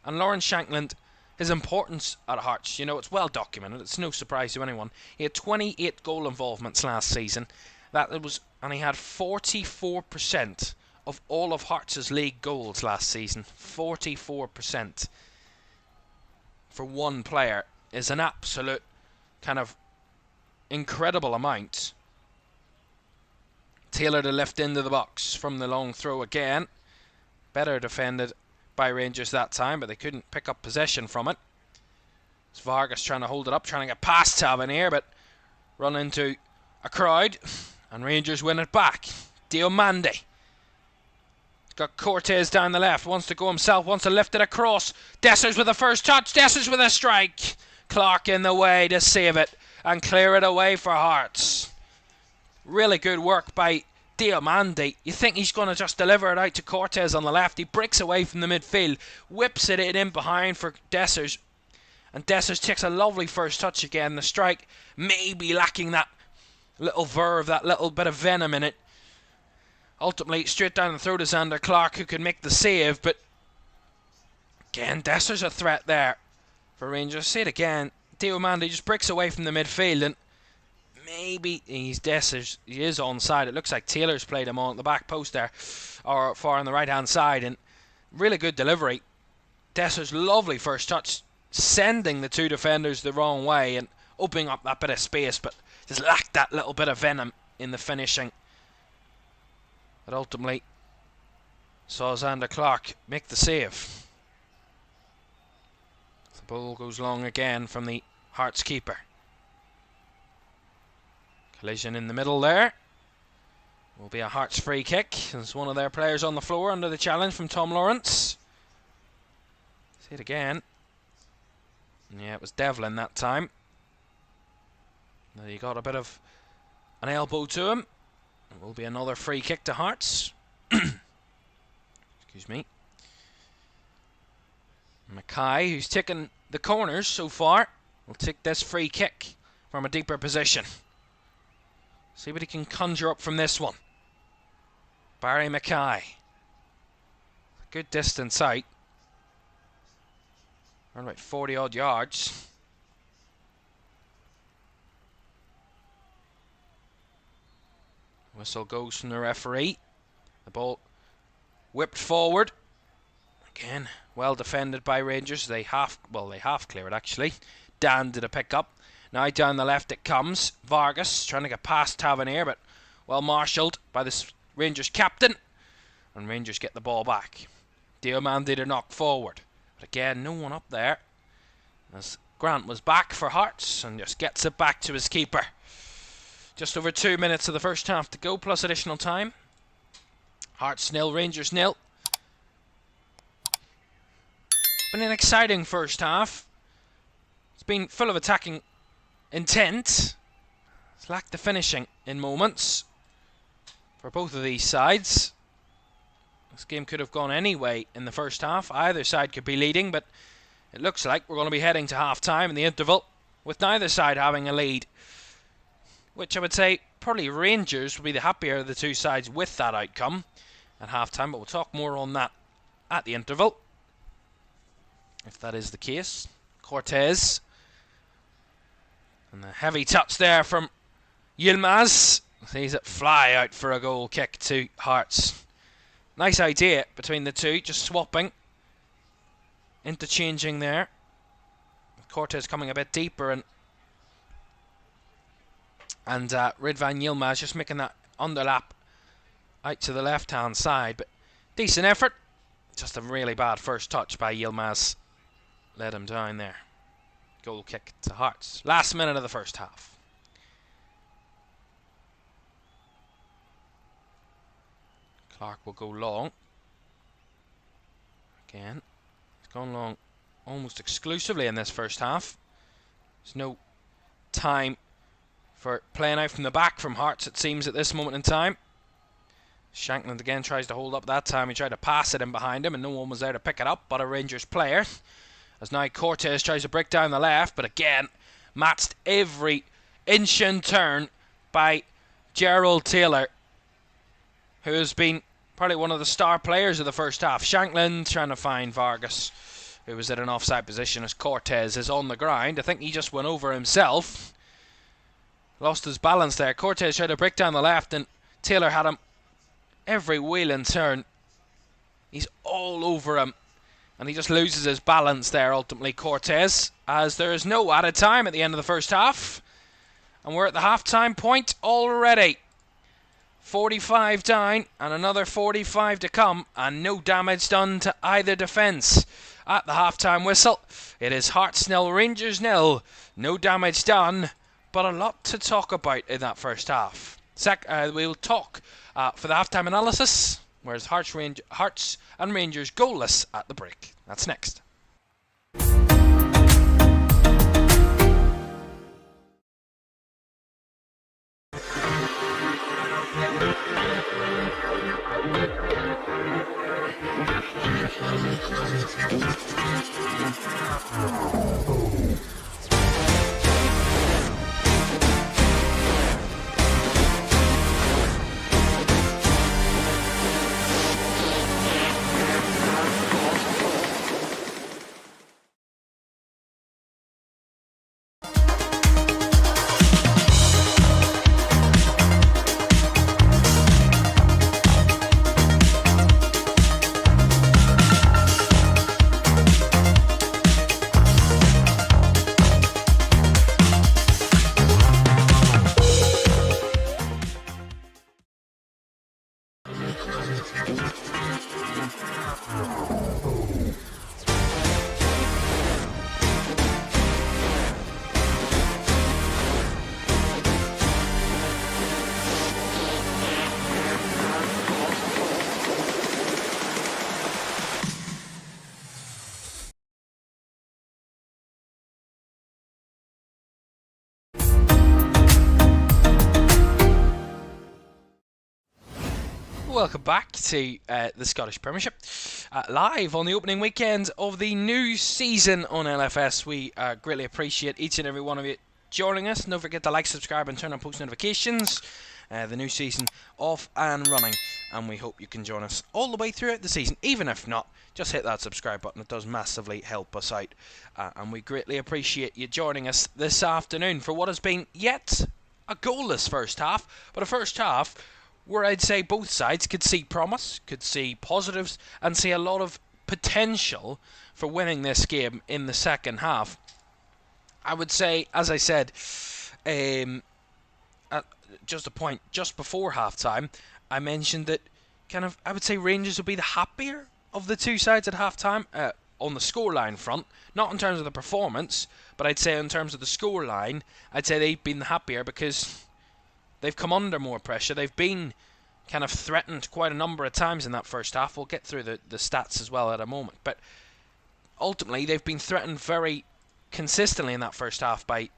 And Lawrence Shanklin, his importance at Hearts, you know, it's well documented. It's no surprise to anyone. He had 28 goal involvements last season. And he had 44% of all of Hearts' league goals last season. 44% for one player is an absolute kind of incredible amount. Taylor to lift into the box from the long throw again. Better defended by Rangers that time, but they couldn't pick up possession from it. It's Vargas trying to hold it up, trying to get past Tavernier, but run into a crowd, and Rangers win it back. Diomande got Cortez down the left, wants to go himself, wants to lift it across. Dessers with the first touch, Dessers with a strike. Clark in the way to save it and clear it away for Hearts. Really good work by Diomande. You think he's going to just deliver it out to Cortez on the left. He breaks away from the midfield, whips it in behind for Dessers, and Dessers takes a lovely first touch again. The strike maybe lacking that little verve, that little bit of venom in it. Ultimately straight down the throat to Xander Clark, who can make the save, but again Dessers a threat there for Rangers. Say it again, Diomande just breaks away from the midfield, and maybe he's Dessers. He is onside. It looks like Taylor's played him on at the back post there, or far on the right hand side, and really good delivery. Dessers' lovely first touch, sending the two defenders the wrong way and opening up that bit of space, but just lacked that little bit of venom in the finishing. But ultimately saw Xander Clark make the save. The ball goes long again from the Hearts keeper. Collision in the middle there. Will be a Hearts free kick. There's one of their players on the floor under the challenge from Tom Lawrence. See it again. Yeah, it was Devlin that time. He got a bit of an elbow to him. It will be another free kick to Hearts. Excuse me. Mackay, who's taken the corners so far, will take this free kick from a deeper position. See what he can conjure up from this one. Barry Mackay. Good distance out. Around about 40 odd yards. Whistle goes from the referee. The ball whipped forward. Again, well defended by Rangers. They half clear it actually. Dan did a pick up. Now down the left it comes. Vargas trying to get past Tavernier, but well marshalled by the Rangers captain. And Rangers get the ball back. Diomande to knock forward. But again, no one up there. As Grant was back for Hearts and just gets it back to his keeper. Just over 2 minutes of the first half to go, plus additional time. Hearts 0, Rangers 0. Been an exciting first half. It's been full of attacking intent. It's lacked the finishing in moments for both of these sides. This game could have gone any way in the first half. Either side could be leading, but it looks like we're going to be heading to half-time in the interval with neither side having a lead. Which I would say probably Rangers will be the happier of the two sides with that outcome at half-time, but we'll talk more on that at the interval, if that is the case. Cortez. And the heavy touch there from Yilmaz. Sees it fly out for a goal kick to Hearts. Nice idea between the two, just swapping, interchanging there. Cortez coming a bit deeper, and Ridvan Yilmaz just making that underlap out to the left hand side. But decent effort. Just a really bad first touch by Yilmaz. Let him down there. Goal kick to Hearts. Last minute of the first half. Clark will go long. Again. He's gone long almost exclusively in this first half. There's no time for playing out from the back from Hearts, it seems, at this moment in time. Shankland again tries to hold up that time. He tried to pass it in behind him and no one was there to pick it up but a Rangers player. As now Cortez tries to break down the left, but again matched every inch and turn by Gerald Taylor, who has been probably one of the star players of the first half. Shankland trying to find Vargas, who was in an offside position as Cortez is on the ground. I think he just went over himself. Lost his balance there. Cortez tried to break down the left and Taylor had him every wheel and turn. He's all over him and he just loses his balance there ultimately, Cortez, as there is no added time at the end of the first half and we're at the half-time point already. 45 down and another 45 to come and no damage done to either defence. At the half-time whistle, it is Hearts 0, Rangers 0. No damage done, but a lot to talk about in that first half. We'll talk for the half-time analysis, whereas Hearts and Rangers goalless at the break. That's next. Welcome back to the Scottish Premiership, live on the opening weekend of the new season on LFS. We greatly appreciate each and every one of you joining us. Don't forget to like, subscribe and turn on post notifications. The new season off and running, and we hope you can join us all the way throughout the season. Even if not, just hit that subscribe button. It does massively help us out, and we greatly appreciate you joining us this afternoon for what has been yet a goalless first half, but a first half where I'd say both sides could see promise, could see positives, and see a lot of potential for winning this game in the second half. I would say, as I said, just a point, just before half-time, I mentioned that I would say Rangers would be the happier of the two sides at half-time on the scoreline front. Not in terms of the performance, but I'd say in terms of the scoreline, I'd say they've been the happier because they've come under more pressure. They've been kind of threatened quite a number of times in that first half. We'll get through the stats as well at a moment. But ultimately, they've been threatened very consistently in that first half by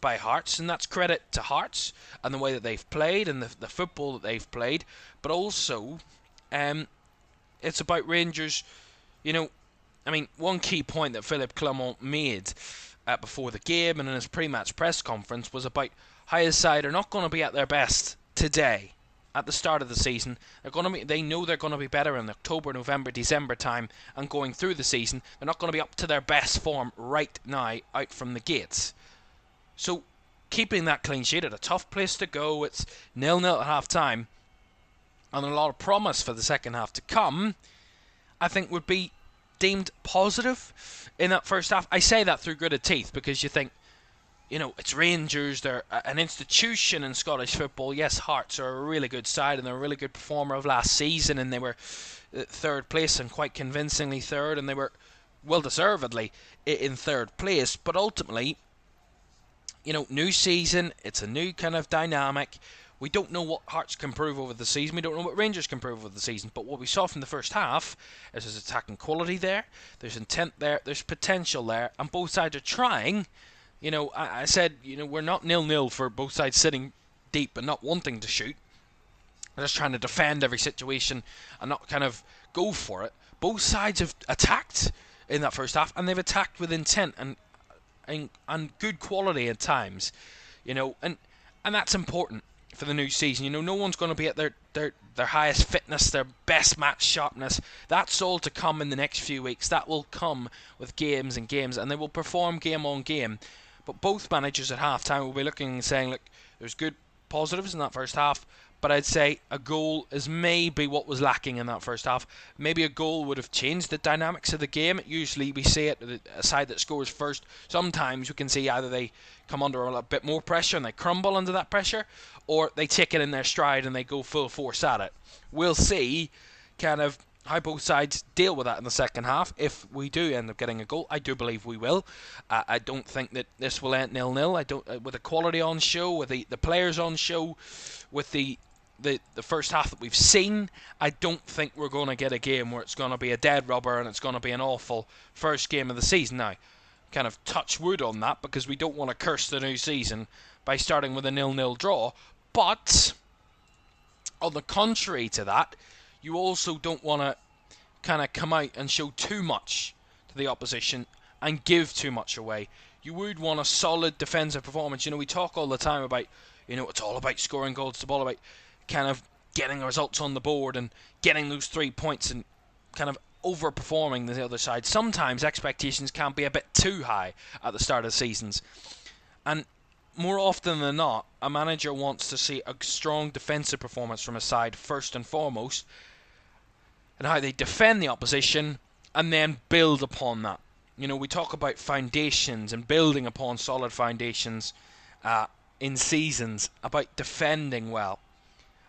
Hearts. And that's credit to Hearts and the way that they've played and the football that they've played. But also, it's about Rangers. One key point that Philippe Clement made before the game and in his pre-match press conference was about how his side are not going to be at their best today at the start of the season. They know they're going to be better in October, November, December time, and going through the season they're not going to be up to their best form right now out from the gates. So keeping that clean sheet at a tough place to go, it's 0-0 at half time, and a lot of promise for the second half to come, I think would be deemed positive in that first half. I say that through gritted teeth because you think, it's Rangers, they're an institution in Scottish football. Yes, Hearts are a really good side and they're a really good performer of last season, and they were third place and quite convincingly third, and they were well deservedly in third place. But ultimately, new season, it's a new kind of dynamic. We don't know what Hearts can prove over the season. We don't know what Rangers can prove over the season. But what we saw from the first half is there's attacking quality there, there's intent there, there's potential there, and both sides are trying I said, we're not 0-0 for both sides sitting deep and not wanting to shoot. They're just trying to defend every situation and not kind of go for it. Both sides have attacked in that first half, and they've attacked with intent and good quality at times, and that's important for the new season. No one's going to be at their highest fitness, their best match sharpness. That's all to come in the next few weeks. That will come with games, and they will perform game on game. But both managers at half-time will be looking and saying, look, there's good positives in that first half, but I'd say a goal is maybe what was lacking in that first half. Maybe a goal would have changed the dynamics of the game. Usually we see it, a side that scores first. Sometimes we can see either they come under a bit more pressure and they crumble under that pressure, or they take it in their stride and they go full force at it. We'll see kind of how both sides deal with that in the second half. If we do end up getting a goal, I do believe we will. I don't think that this will end 0-0. I don't, with the quality on show, with the players on show, with the first half that we've seen, I don't think we're going to get a game where it's going to be a dead rubber and it's going to be an awful first game of the season. Now, kind of touch wood on that because we don't want to curse the new season by starting with a 0-0 draw. But on the contrary to that, you also don't want to kind of come out and show too much to the opposition and give too much away. You would want a solid defensive performance. We talk all the time about, it's all about scoring goals. It's all about kind of getting results on the board and getting those 3 points and kind of overperforming the other side. Sometimes expectations can be a bit too high at the start of seasons. And more often than not, a manager wants to see a strong defensive performance from a side first and foremost, and how they defend the opposition and then build upon that. We talk about foundations and building upon solid foundations in seasons, about defending well.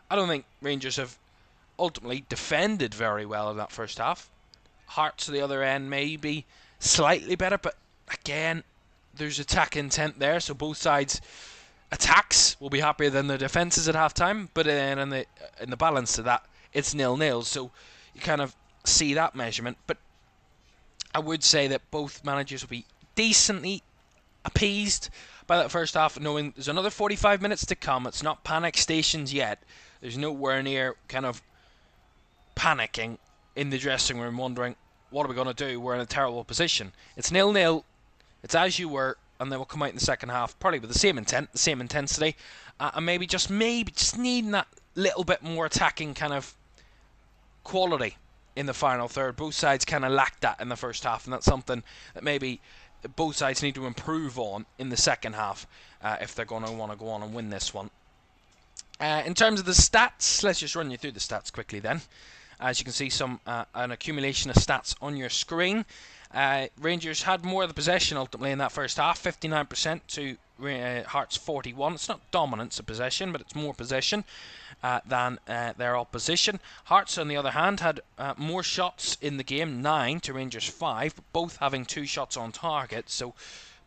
I don't think Rangers have ultimately defended very well in that first half. Hearts at the other end maybe slightly better, but again, there's attack intent there, so both sides' attacks will be happier than their defences at half-time, but then in the balance of that, it's 0-0, so you kind of see that measurement. But I would say that both managers will be decently appeased by that first half, knowing there's another 45 minutes to come. It's not panic stations yet. There's nowhere near kind of panicking in the dressing room, wondering, what are we going to do? We're in a terrible position. It's 0-0. It's as you were, and they will come out in the second half, probably with the same intent, the same intensity, and maybe just needing that little bit more attacking kind of quality in the final third. Both sides kind of lacked that in the first half, and that's something that maybe both sides need to improve on in the second half if they're going to want to go on and win this one. In terms of the stats, let's just run you through the stats quickly then. As you can see, an accumulation of stats on your screen. Rangers had more of the possession ultimately in that first half, 59% to Hearts 41. It's not dominance of possession, but it's more possession than their opposition. Hearts, on the other hand, had more shots in the game, 9 to Rangers 5, but both having 2 shots on target, so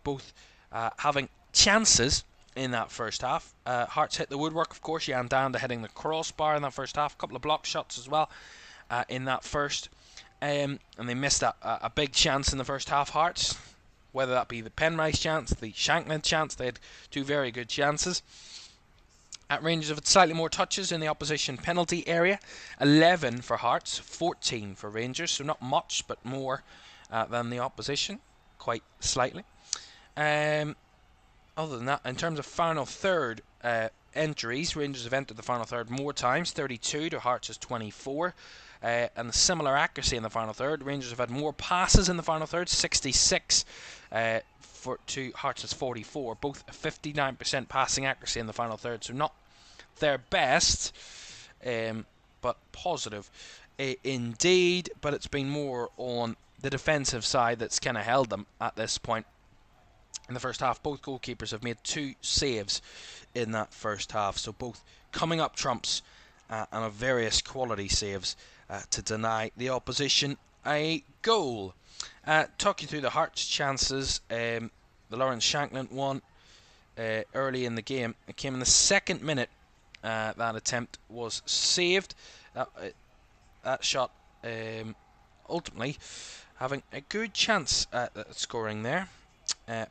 both having chances in that first half. Hearts hit the woodwork, of course. Jan Danda hitting the crossbar in that first half. A couple of block shots as well in that first. And they missed a big chance in the first half, Hearts. Whether that be the Penrice chance, the Shankland chance, they had 2 very good chances. Rangers have had slightly more touches in the opposition penalty area. 11 for Hearts, 14 for Rangers. So not much, but more than the opposition. Quite slightly. Other than that, in terms of final third entries, Rangers have entered the final third more times, 32 to Hearts' 24. And similar accuracy in the final third. Rangers have had more passes in the final third, 66 to Hearts' 44. Both 59% passing accuracy in the final third, so not their best, but positive indeed. But it's been more on the defensive side that's kind of held them at this point. In the first half, both goalkeepers have made 2 saves in that first half, so both coming up trumps and of various quality saves to deny the opposition a goal. Talk you through the Hearts' chances. The Lawrence Shankland one early in the game. It came in the second minute. That attempt was saved. That shot ultimately having a good chance at scoring there.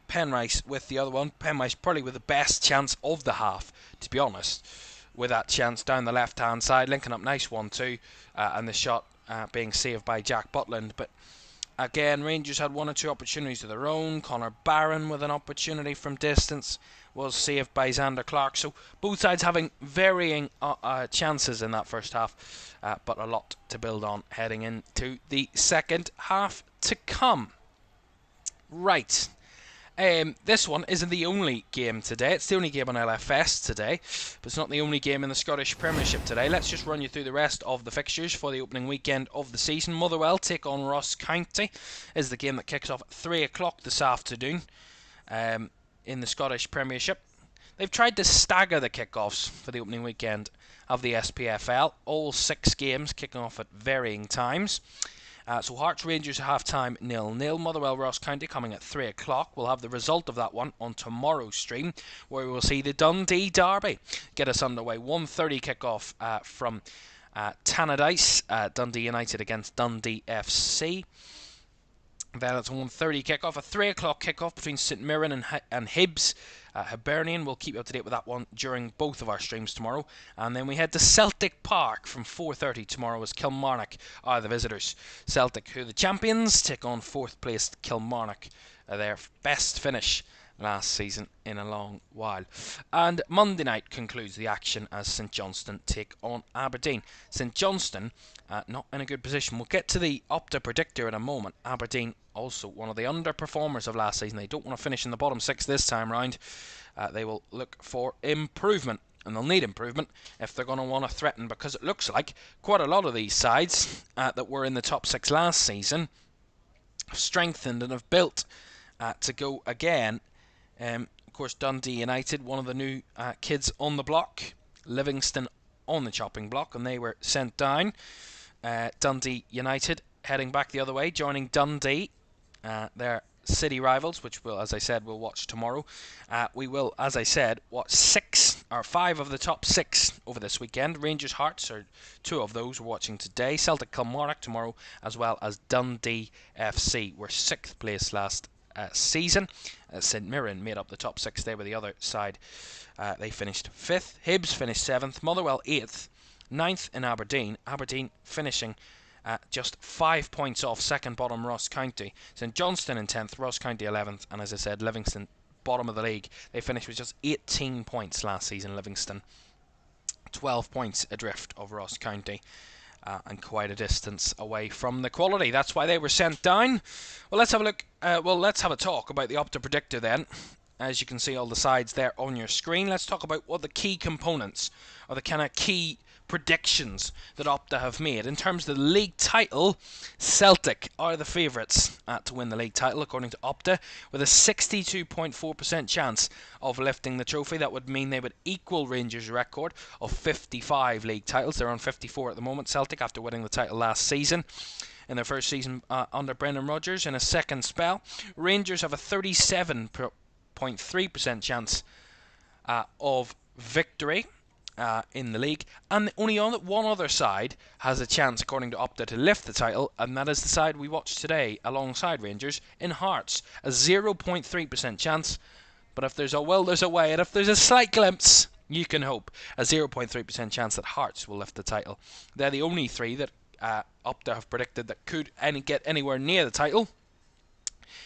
Penrice with the other one. Penrice probably with the best chance of the half, to be honest, with that chance down the left hand side, linking up nice 1-2, and the shot being saved by Jack Butland. But again, Rangers had one or two opportunities of their own. Connor Barron with an opportunity from distance was saved by Xander Clark. So both sides having varying chances in that first half, but a lot to build on heading into the second half to come. Right. This one isn't the only game today. It's the only game on LFS today, but it's not the only game in the Scottish Premiership today. Let's just run you through the rest of the fixtures for the opening weekend of the season. Motherwell take on Ross County is the game that kicks off at 3 o'clock this afternoon in the Scottish Premiership. They've tried to stagger the kickoffs for the opening weekend of the SPFL. All 6 games kicking off at varying times. So Hearts Rangers half-time 0-0. Motherwell Ross County coming at 3 o'clock. We'll have the result of that one on tomorrow's stream, where we will see the Dundee Derby get us underway. 1:30 kick-off from Tynecastle, Dundee United against Dundee FC. Then it's a 1:30 kick-off. A 3 o'clock kick-off between St Mirren and Hibs. Hibernian, we'll keep you up to date with that one during both of our streams tomorrow. And then we head to Celtic Park from 4:30 tomorrow as Kilmarnock are the visitors. Celtic, who are the champions, take on 4th placed Kilmarnock. Their best finish last season in a long while. And Monday night concludes the action as St Johnstone take on Aberdeen. St Johnstone not in a good position. We'll get to the Opta predictor in a moment. Aberdeen also one of the underperformers of last season. They don't want to finish in the bottom 6 this time round. They will look for improvement, and they'll need improvement if they're going to want to threaten, because it looks like quite a lot of these sides that were in the top 6 last season have strengthened and have built to go again. Of course, Dundee United, one of the new kids on the block. Livingston on the chopping block, and they were sent down. Dundee United heading back the other way, joining Dundee, their city rivals, which will, as I said, we'll watch tomorrow. We will, as I said, watch 5 of the top 6 over this weekend. Rangers Hearts are 2 of those we're watching today. Celtic Kilmarnock tomorrow, as well as Dundee FC were 6th place last season. St Mirren made up the top 6. They were the other side. They finished 5th. Hibs finished 7th. Motherwell 8th. 9th in Aberdeen. Aberdeen finishing just 5 points off second bottom Ross County. St Johnstone in 10th. Ross County 11th. And as I said, Livingston bottom of the league. They finished with just 18 points last season. Livingston 12 points adrift of Ross County. And quite a distance away from the quality. That's why they were sent down. Well, let's have a look. Let's have a talk about the Opta Predictor then. As you can see all the sides there on your screen, let's talk about what the key components or the kind of key predictions that Opta have made. In terms of the league title, Celtic are the favourites to win the league title according to Opta, with a 62.4% chance of lifting the trophy. That would mean they would equal Rangers' record of 55 league titles. They're on 54 at the moment, Celtic, after winning the title last season. In their first season under Brendan Rodgers in a second spell. Rangers have a 37.3% chance of victory in the league, and only one other side has a chance, according to Opta, to lift the title, and that is the side we watched today alongside Rangers in Hearts. A 0.3% chance, but if there's a will, there's a way, and if there's a slight glimpse, you can hope. A 0.3% chance that Hearts will lift the title. They're the only 3 that Opta have predicted that could get anywhere near the title.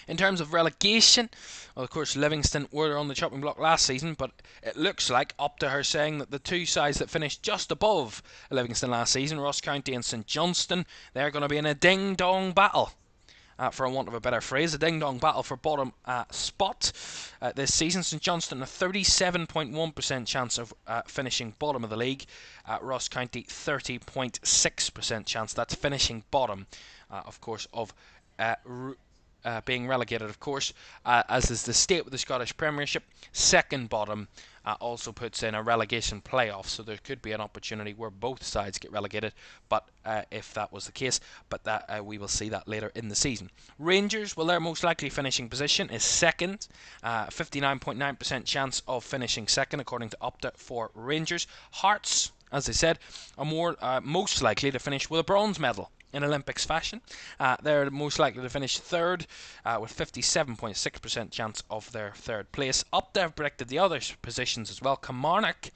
In terms of relegation, well, of course, Livingston were on the chopping block last season, but it looks like Opta are saying that the 2 sides that finished just above Livingston last season, Ross County and St Johnstone, they're going to be in a ding-dong battle. For a want of a better phrase, a ding-dong battle for bottom spot this season. St Johnstone a 37.1% chance of finishing bottom of the league. Ross County 30.6% chance. That's finishing bottom, of course, of being relegated, of course, as is the state with the Scottish Premiership. Second bottom also puts in a relegation playoff, so there could be an opportunity where both sides get relegated, but if that was the case, but that we will see that later in the season. Rangers, well, their most likely finishing position is second, 59.9% chance of finishing second according to Opta for Rangers. Hearts, as I said, are most likely to finish with a bronze medal in Olympics fashion. They're most likely to finish third with 57.6% chance of their third place. Up there predicted the other positions as well. Kilmarnock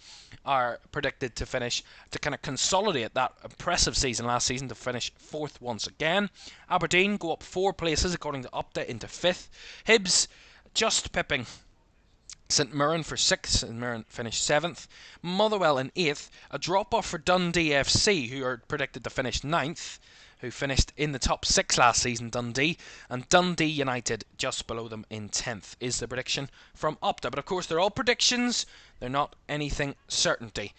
are predicted to finish, to kind of consolidate that impressive season last season, to finish fourth once again. Aberdeen go up 4 places according to Opta into fifth. Hibs just pipping St Mirren for 6th. St Mirren finished 7th. Motherwell in 8th. A drop off for Dundee FC, who are predicted to finish 9th, who finished in the top 6 last season, Dundee. And Dundee United just below them in 10th is the prediction from Opta. But of course, they're all predictions. They're not anything certainty.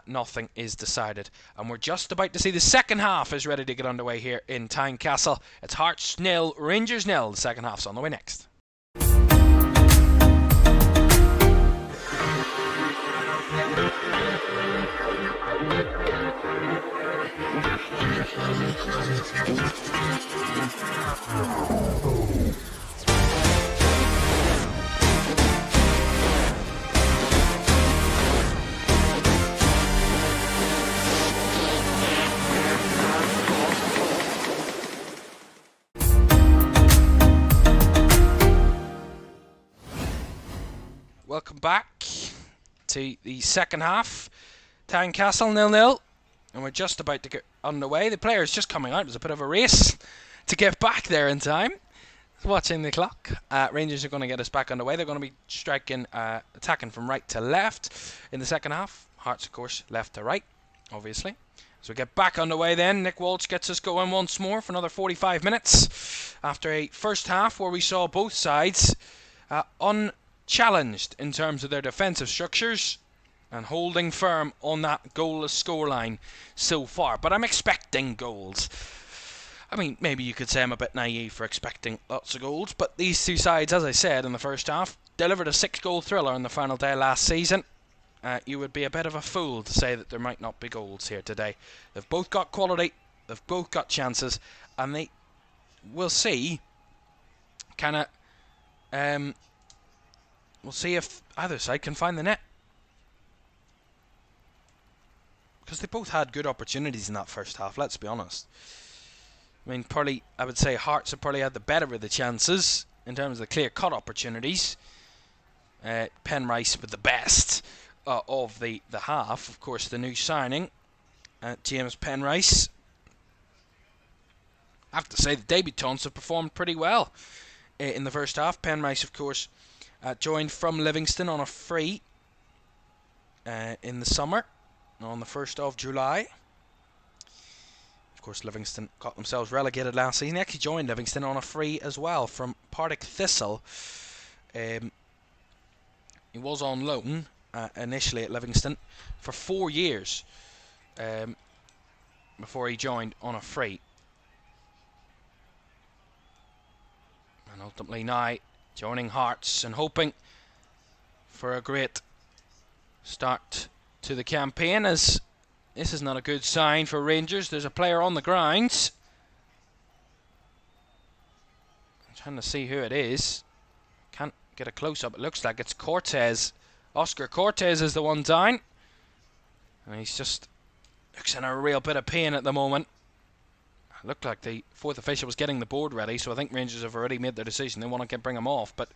Nothing is decided. And we're just about to see the second half is ready to get underway here in Tynecastle. It's Hearts 0, Rangers 0. The second half's on the way next. Welcome back to the second half. Tynecastle 0-0, and we're just about to get underway. The players just coming out. There's a bit of a race to get back there in time. Watching the clock. Rangers are going to get us back underway. They're going to be striking, attacking from right to left in the second half. Hearts, of course, left to right, obviously. So we get back underway then. Nick Walsh gets us going once more for another 45 minutes after a first half where we saw both sides unchallenged in terms of their defensive structures and holding firm on that goalless scoreline so far. But I'm expecting goals. I mean, maybe you could say I'm a bit naive for expecting lots of goals, but these two sides, as I said in the first half, delivered a 6-goal thriller on the final day last season. You would be a bit of a fool to say that there might not be goals here today. They've both got quality, they've both got chances, and they will see we'll see if either side can find the net. Because they both had good opportunities in that first half, let's be honest. I mean, probably, I would say Hearts have probably had the better of the chances in terms of the clear-cut opportunities. Penrice with the best of the half. Of course, the new signing, James Penrice. I have to say, the debutants have performed pretty well in the first half. Penrice, of course, joined from Livingston on a free in the summer, on the 1st of July. Of course, Livingston got themselves relegated last season. He actually joined Livingston on a free as well from Partick Thistle. He was on loan initially at Livingston for 4 years before he joined on a free. And ultimately now joining Hearts and hoping for a great start to the campaign, as this is not a good sign for Rangers. There's a player on the ground. I'm trying to see who it is. Can't get a close-up. It looks like it's Cortez. Oscar Cortez is the one down. And he's just looks in a real bit of pain at the moment. It looked like the fourth official was getting the board ready, so I think Rangers have already made their decision. They want to bring him off. But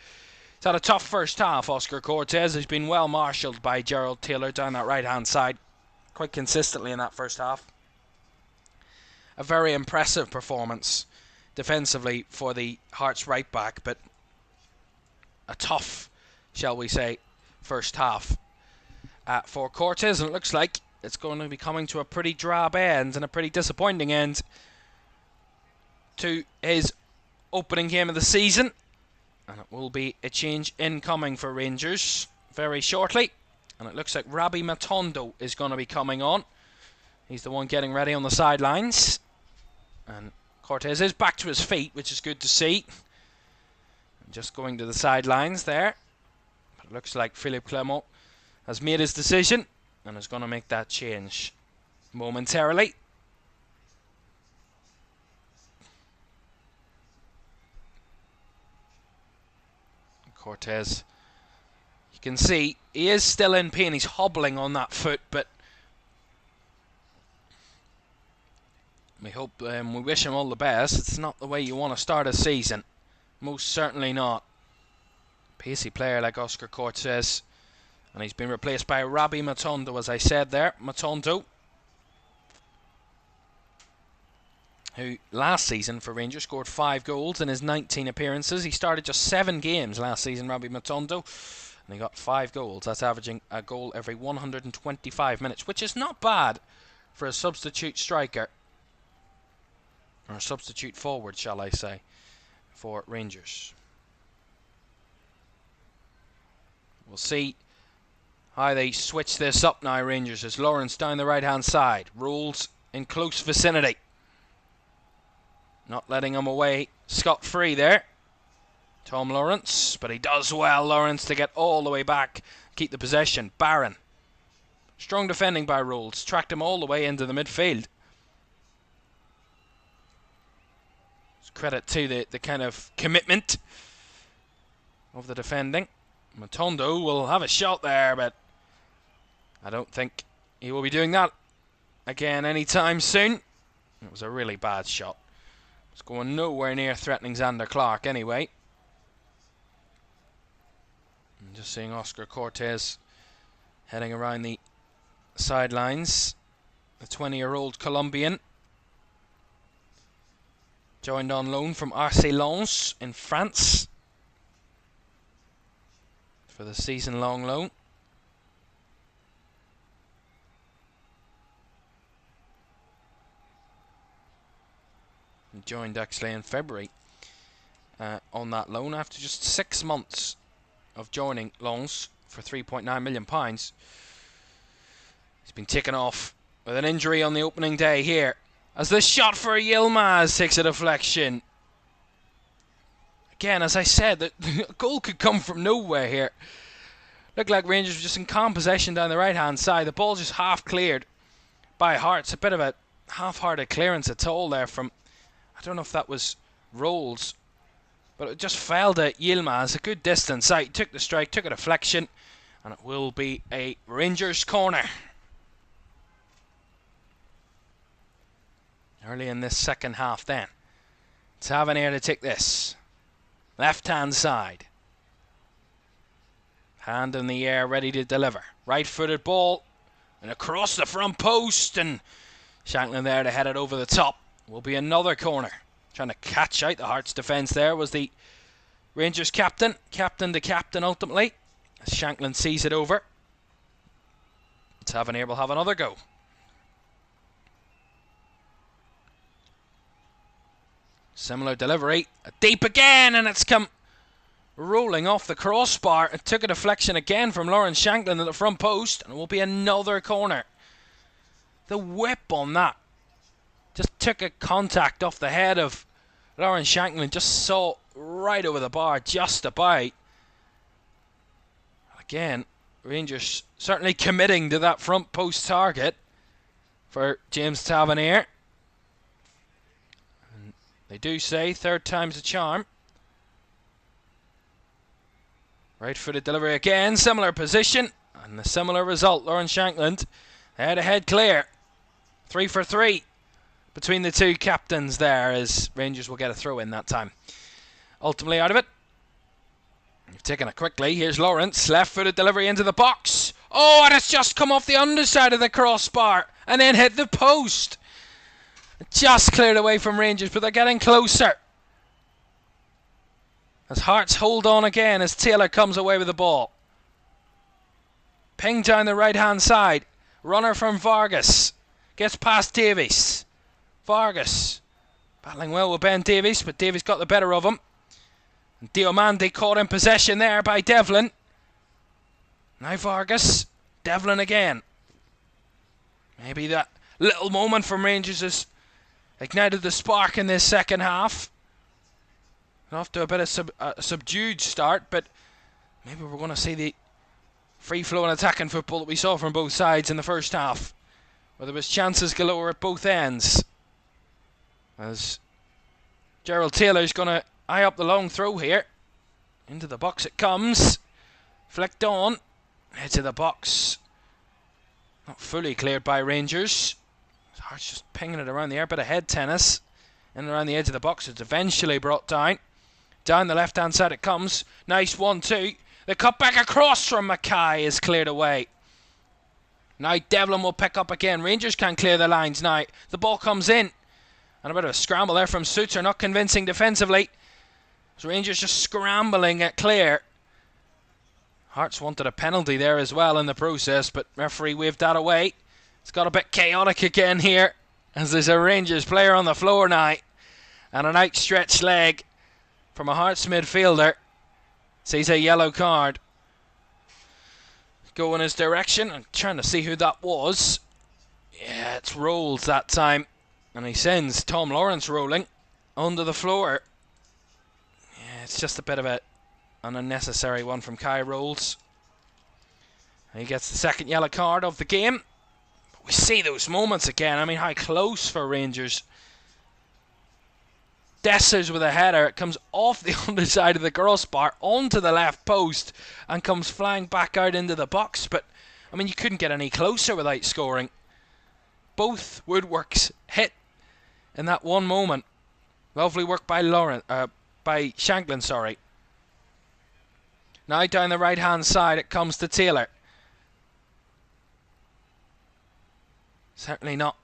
he's had a tough first half, Oscar Cortez. He's been well marshalled by Gerald Taylor down that right-hand side quite consistently in that first half. A very impressive performance defensively for the Hearts right back, but a tough, shall we say, first half for Cortez, and it looks like it's going to be coming to a pretty drab end and a pretty disappointing end to his opening game of the season. And it will be a change incoming for Rangers very shortly. And it looks like Rabbi Matondo is going to be coming on. He's the one getting ready on the sidelines. And Cortez is back to his feet, which is good to see. Just going to the sidelines there. But it looks like Philippe Clement has made his decision and is going to make that change momentarily. Cortez, you can see he is still in pain. He's hobbling on that foot, but we wish him all the best. It's not the way you want to start a season. Most certainly not. Pacey player like Oscar Cortez. And he's been replaced by Robbie Matondo, as I said there. Matondo, who last season for Rangers scored 5 goals in his 19 appearances. He started just 7 games last season, Robbie Matondo, and he got 5 goals. That's averaging a goal every 125 minutes, which is not bad for a substitute striker. Or a substitute forward, shall I say, for Rangers. We'll see how they switch this up now, Rangers, as Lawrence down the right-hand side. Rolls in close vicinity. Not letting him away scot-free there. Tom Lawrence, but he does well, Lawrence, to get all the way back, keep the possession. Barron. Strong defending by Rolls. Tracked him all the way into the midfield. Credit to the kind of commitment of the defending. Matondo will have a shot there, but I don't think he will be doing that again anytime soon. It was a really bad shot. It's going nowhere near threatening Xander Clark anyway. And just seeing Oscar Cortez heading around the sidelines. The 20-year-old Colombian. Joined on loan from RC Lens in France for the season-long loan. He joined actually in February on that loan after just 6 months of joining Lens for £3.9 million. He's been taken off with an injury on the opening day here. As the shot for Yilmaz takes a deflection. Again, as I said, the goal could come from nowhere here. Looked like Rangers were just in calm possession down the right-hand side. The ball just half cleared by Hearts. A bit of a half-hearted clearance at all there from, I don't know if that was Rolls, but it just fell to Yilmaz. A good distance out. Took the strike, took a deflection, and it will be a Rangers corner. Early in this second half then. Tavernier to take this. Left-hand side. Hand in the air, ready to deliver. Right-footed ball. And across the front post. And Shanklin there to head it over the top. Will be another corner. Trying to catch out the Hearts defence there was the Rangers captain. Captain to captain ultimately. As Shanklin sees it over. Tavernier will have another go. Similar delivery, deep again, and it's come rolling off the crossbar. It took a deflection again from Lawrence Shanklin at the front post, and it will be another corner. The whip on that just took a contact off the head of Lawrence Shanklin, just saw right over the bar, just about. Again, Rangers certainly committing to that front post target for James Tavernier. They do say third time's a charm. Right-footed delivery again, similar position, and the similar result. Lawrence Shanklin head-to-head clear. 3 for 3 between the two captains there, as Rangers will get a throw in that time. Ultimately out of it. You've taken it quickly. Here's Lawrence, left-footed delivery into the box. Oh, and it's just come off the underside of the crossbar and then hit the post. Just cleared away from Rangers, but they're getting closer. As Hearts hold on again as Taylor comes away with the ball. Ping down the right-hand side. Runner from Vargas. Gets past Davies. Vargas battling well with Ben Davies, but Davies got the better of him. And Diomande caught in possession there by Devlin. Now Vargas. Devlin again. Maybe that little moment from Rangers has ignited the spark in this second half. Off to a bit of subdued start, but maybe we're going to see the free-flowing attacking football that we saw from both sides in the first half, where there was chances galore at both ends. As Gerald Taylor's going to eye up the long throw here. Into the box it comes. Flicked on. Head to the box. Not fully cleared by Rangers. Hearts just pinging it around the air. Bit of head tennis. In and around the edge of the box. It's eventually brought down. Down the left-hand side it comes. Nice 1-2. The cut back across from Mackay is cleared away. Now Devlin will pick up again. Rangers can't clear the lines now. The ball comes in. And a bit of a scramble there from Suter. Not convincing defensively. So Rangers just scrambling at clear. Hearts wanted a penalty there as well in the process, but referee waved that away. It's got a bit chaotic again here, as there's a Rangers player on the floor now. And an outstretched leg from a Hearts midfielder. Sees a yellow card go in his direction. I'm trying to see who that was. Yeah, it's Rolls that time. And he sends Tom Lawrence rolling onto the floor. Yeah, it's just a bit of an unnecessary one from Kai Rolls. He gets the second yellow card of the game. But we see those moments again. I mean, how close for Rangers. Dessers with a header. It comes off the underside of the crossbar onto the left post and comes flying back out into the box. But, I mean, you couldn't get any closer without scoring. Both woodworks hit in that one moment. Lovely work by Shanklin, sorry. Now down the right-hand side it comes to Taylor. Certainly not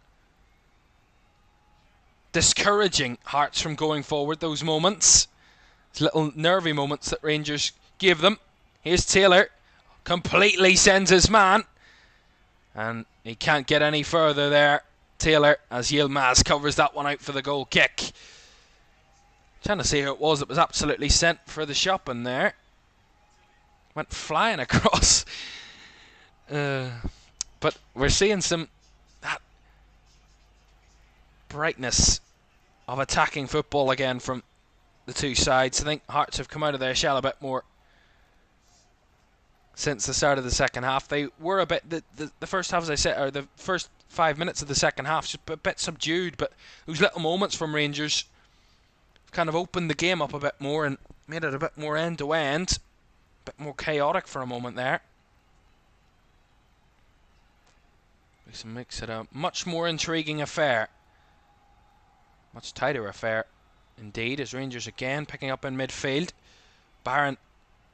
discouraging Hearts from going forward, those moments. Those little nervy moments that Rangers give them. Here's Taylor. Completely sends his man. And he can't get any further there, Taylor, as Yilmaz covers that one out for the goal kick. Trying to see who it was that was absolutely sent for the shopping there. Went flying across. But we're seeing that brightness of attacking football again from the two sides. I think Hearts have come out of their shell a bit more since the start of the second half. They were a bit, the first half, as I said, or the first 5 minutes of the second half, just a bit subdued, but those little moments from Rangers kind of opened the game up a bit more and made it a bit more end-to-end, a bit more chaotic for a moment there. This makes it a much more intriguing affair. Much tighter affair indeed, as Rangers again picking up in midfield. Barron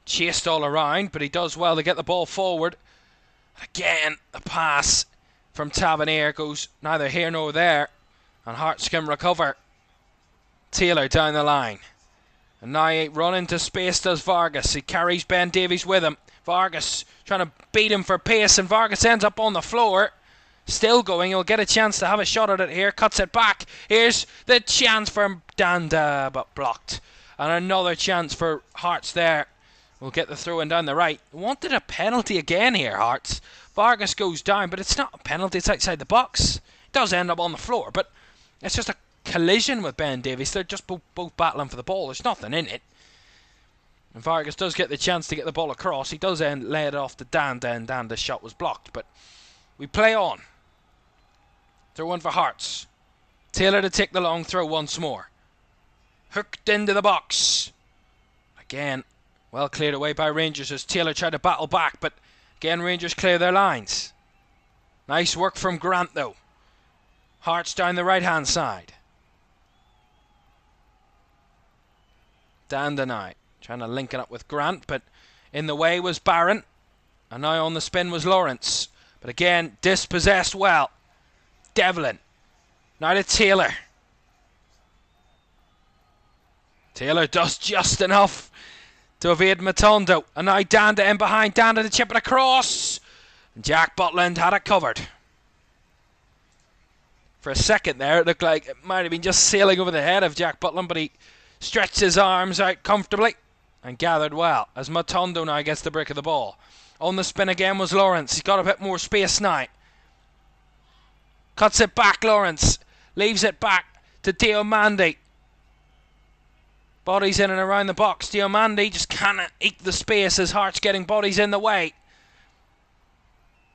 chased all around, but he does well to get the ball forward. Again, the pass from Tavernier goes neither here nor there, and Hearts can recover. Taylor down the line. And now he run into space does Vargas. He carries Ben Davies with him. Vargas trying to beat him for pace, and Vargas ends up on the floor. Still going, he'll get a chance to have a shot at it here. Cuts it back. Here's the chance for Danda, but blocked. And another chance for Hearts there. We'll get the throw in down the right. Wanted a penalty again here, Hearts. Vargas goes down, but it's not a penalty. It's outside the box. It does end up on the floor, but it's just a collision with Ben Davies. They're just both battling for the ball. There's nothing in it. And Vargas does get the chance to get the ball across. He does lay it off to Danda, and Danda's shot was blocked. But we play on. Throw in for Hearts. Taylor to take the long throw once more. Hooked into the box. Again, well cleared away by Rangers as Taylor tried to battle back, but again Rangers clear their lines. Nice work from Grant though. Hearts down the right hand side. Danda now trying to link it up with Grant, but in the way was Barron, and now on the spin was Lawrence, but again dispossessed well. Devlin now to Taylor. Taylor does just enough to evade Matondo, and now Danda in behind. Danda to chip it across, and Jack Butland had it covered. For a second there it looked like it might have been just sailing over the head of Jack Butland, but he stretched his arms out comfortably and gathered well as Matondo now gets the break of the ball. On the spin again was Lawrence. He's got a bit more space now. Cuts it back, Lawrence. Leaves it back to Diomande. Bodies in and around the box. Diomande just can't eat the space as Hearts getting bodies in the way.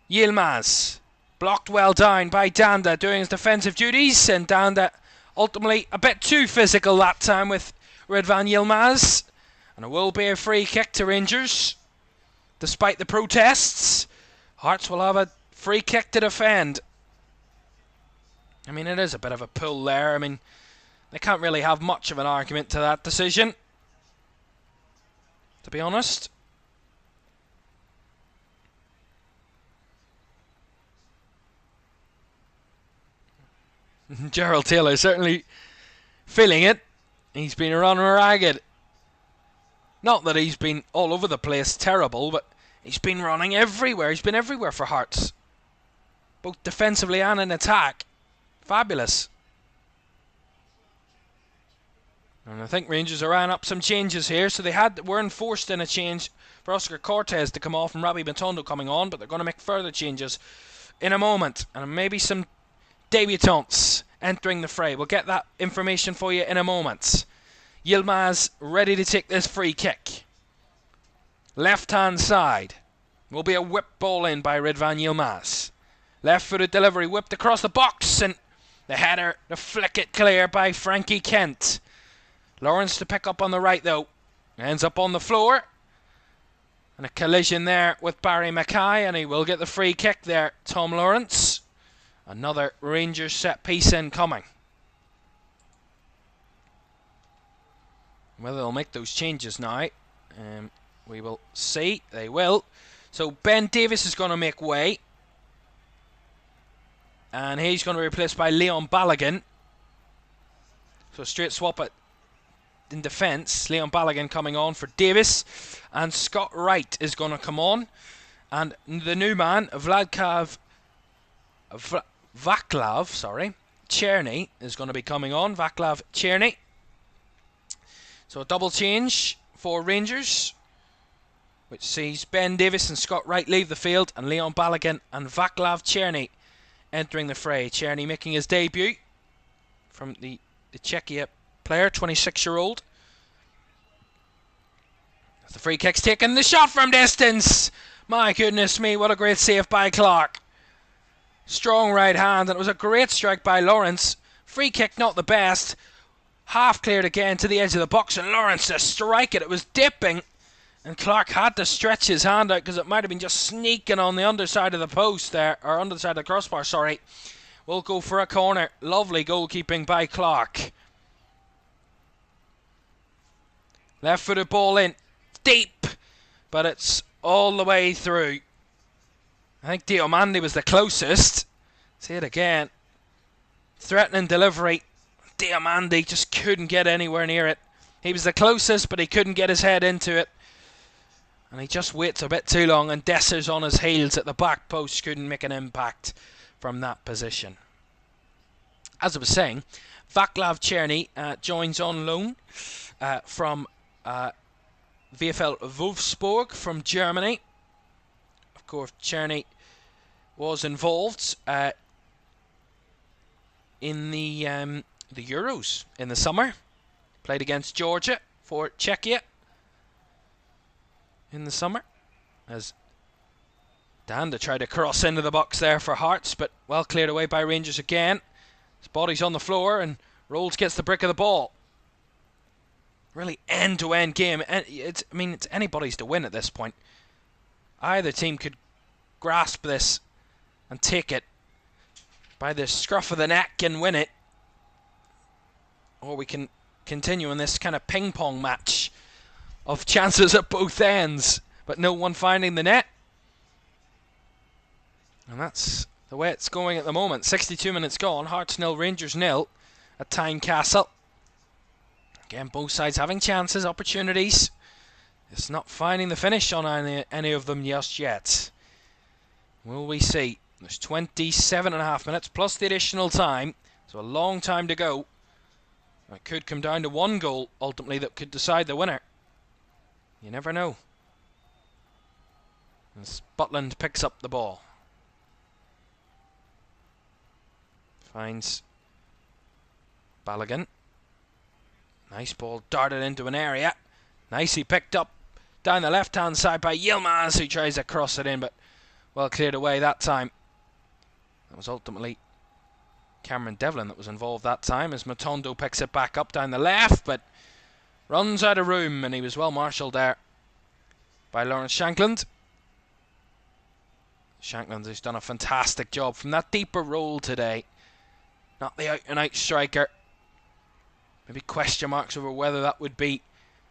Yilmaz. Blocked well down by Danda doing his defensive duties, and Danda ultimately a bit too physical that time with Ridvan Yilmaz. And it will be a free kick to Rangers. Despite the protests, Hearts will have a free kick to defend. I mean, it is a bit of a pull there. I mean, they can't really have much of an argument to that decision, to be honest. Gerald Taylor certainly feeling it. He's been run ragged. Not that he's been all over the place terrible, but he's been running everywhere. He's been everywhere for Hearts, both defensively and in attack. Fabulous. And I think Rangers are eyeing up some changes here. So they were enforced in a change for Oscar Cortez to come off and Robbie Matondo coming on, but they're going to make further changes in a moment. And maybe some debutants entering the fray. We'll get that information for you in a moment. Yilmaz ready to take this free kick. Left hand side. Will be a whip ball in by Ridvan Yilmaz. Left footed delivery whipped across the box, and the header to flick it clear by Frankie Kent. Lawrence to pick up on the right though. Ends up on the floor. And a collision there with Barry Mackay, and he will get the free kick there, Tom Lawrence. Another Rangers set piece incoming. Whether they'll make those changes now, we will see. They will. So Ben Davis is going to make way. And he's going to be replaced by Leon Balogun. So straight swap it in defence. Leon Balogun coming on for Davis. And Scott Wright is going to come on. And the new man, Vaclav Cherny is going to be coming on. Vaclav Cherny. So a double change for Rangers, which sees Ben Davis and Scott Wright leave the field, and Leon Balogun and Vaclav Cherny entering the fray. Cherny making his debut from the Czechia player, 26-year-old. As the free kick's taken, the shot from distance. My goodness me, what a great save by Clark. Strong right hand, and it was a great strike by Lawrence. Free kick not the best. Half cleared again to the edge of the box, and Lawrence to strike it. It was dipping, and Clark had to stretch his hand out because it might have been just sneaking on the underside of the post there, or underside of the crossbar, sorry. We'll go for a corner. Lovely goalkeeping by Clark. Left-footed ball in. Deep, but it's all the way through. I think Diomande was the closest. See it again. Threatening delivery. Diomande just couldn't get anywhere near it. He was the closest, but he couldn't get his head into it. And he just waits a bit too long, and Desser's on his heels at the back post. Couldn't make an impact from that position. As I was saying, Vaclav Cherny joins on loan from VfL Wolfsburg from Germany. Of course, Cherny was involved in the Euros in the summer. Played against Georgia for Czechia in the summer. As Danda tried to cross into the box there for Hearts, but well cleared away by Rangers again. His body's on the floor, and Rolls gets the brick of the ball. Really end-to-end game. It's anybody's to win at this point. Either team could grasp this and take it by the scruff of the neck and win it, or we can continue in this kind of ping-pong match of chances at both ends, but no one finding the net. And that's the way it's going at the moment. 62 minutes gone. Hearts 0, Rangers 0 at Tynecastle. Again, both sides having chances, opportunities. It's not finding the finish on any of them just yet. Will we see? There's 27.5 minutes plus the additional time, so a long time to go. It could come down to one goal ultimately that could decide the winner. You never know. As Butland picks up the ball. Finds Balogun. Nice ball darted into an area. Nicely picked up down the left-hand side by Yilmaz, who tries to cross it in, but well cleared away that time. That was ultimately Cameron Devlin that was involved that time, as Matondo picks it back up down the left, but runs out of room, and he was well marshalled there by Lawrence Shankland. Shankland has done a fantastic job from that deeper role today. not the out-and-out striker. Maybe question marks over whether that would be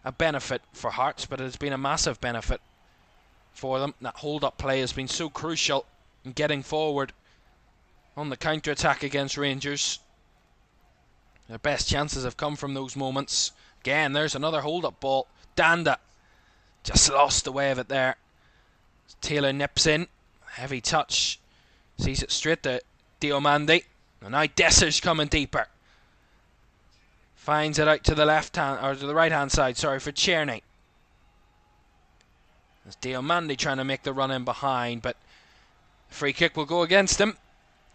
a benefit for Hearts, but it has been a massive benefit for them. That hold-up play has been so crucial in getting forward on the counter-attack against Rangers. Their best chances have come from those moments. Again, there's another hold-up ball. Danda just lost the way of it there. Taylor nips in. Heavy touch. Sees it straight to Diomande. And now Desser's coming deeper. Finds it out to the left hand, or to the right hand side, sorry, for Tierney. There's Diomande trying to make the run in behind, but free kick will go against him.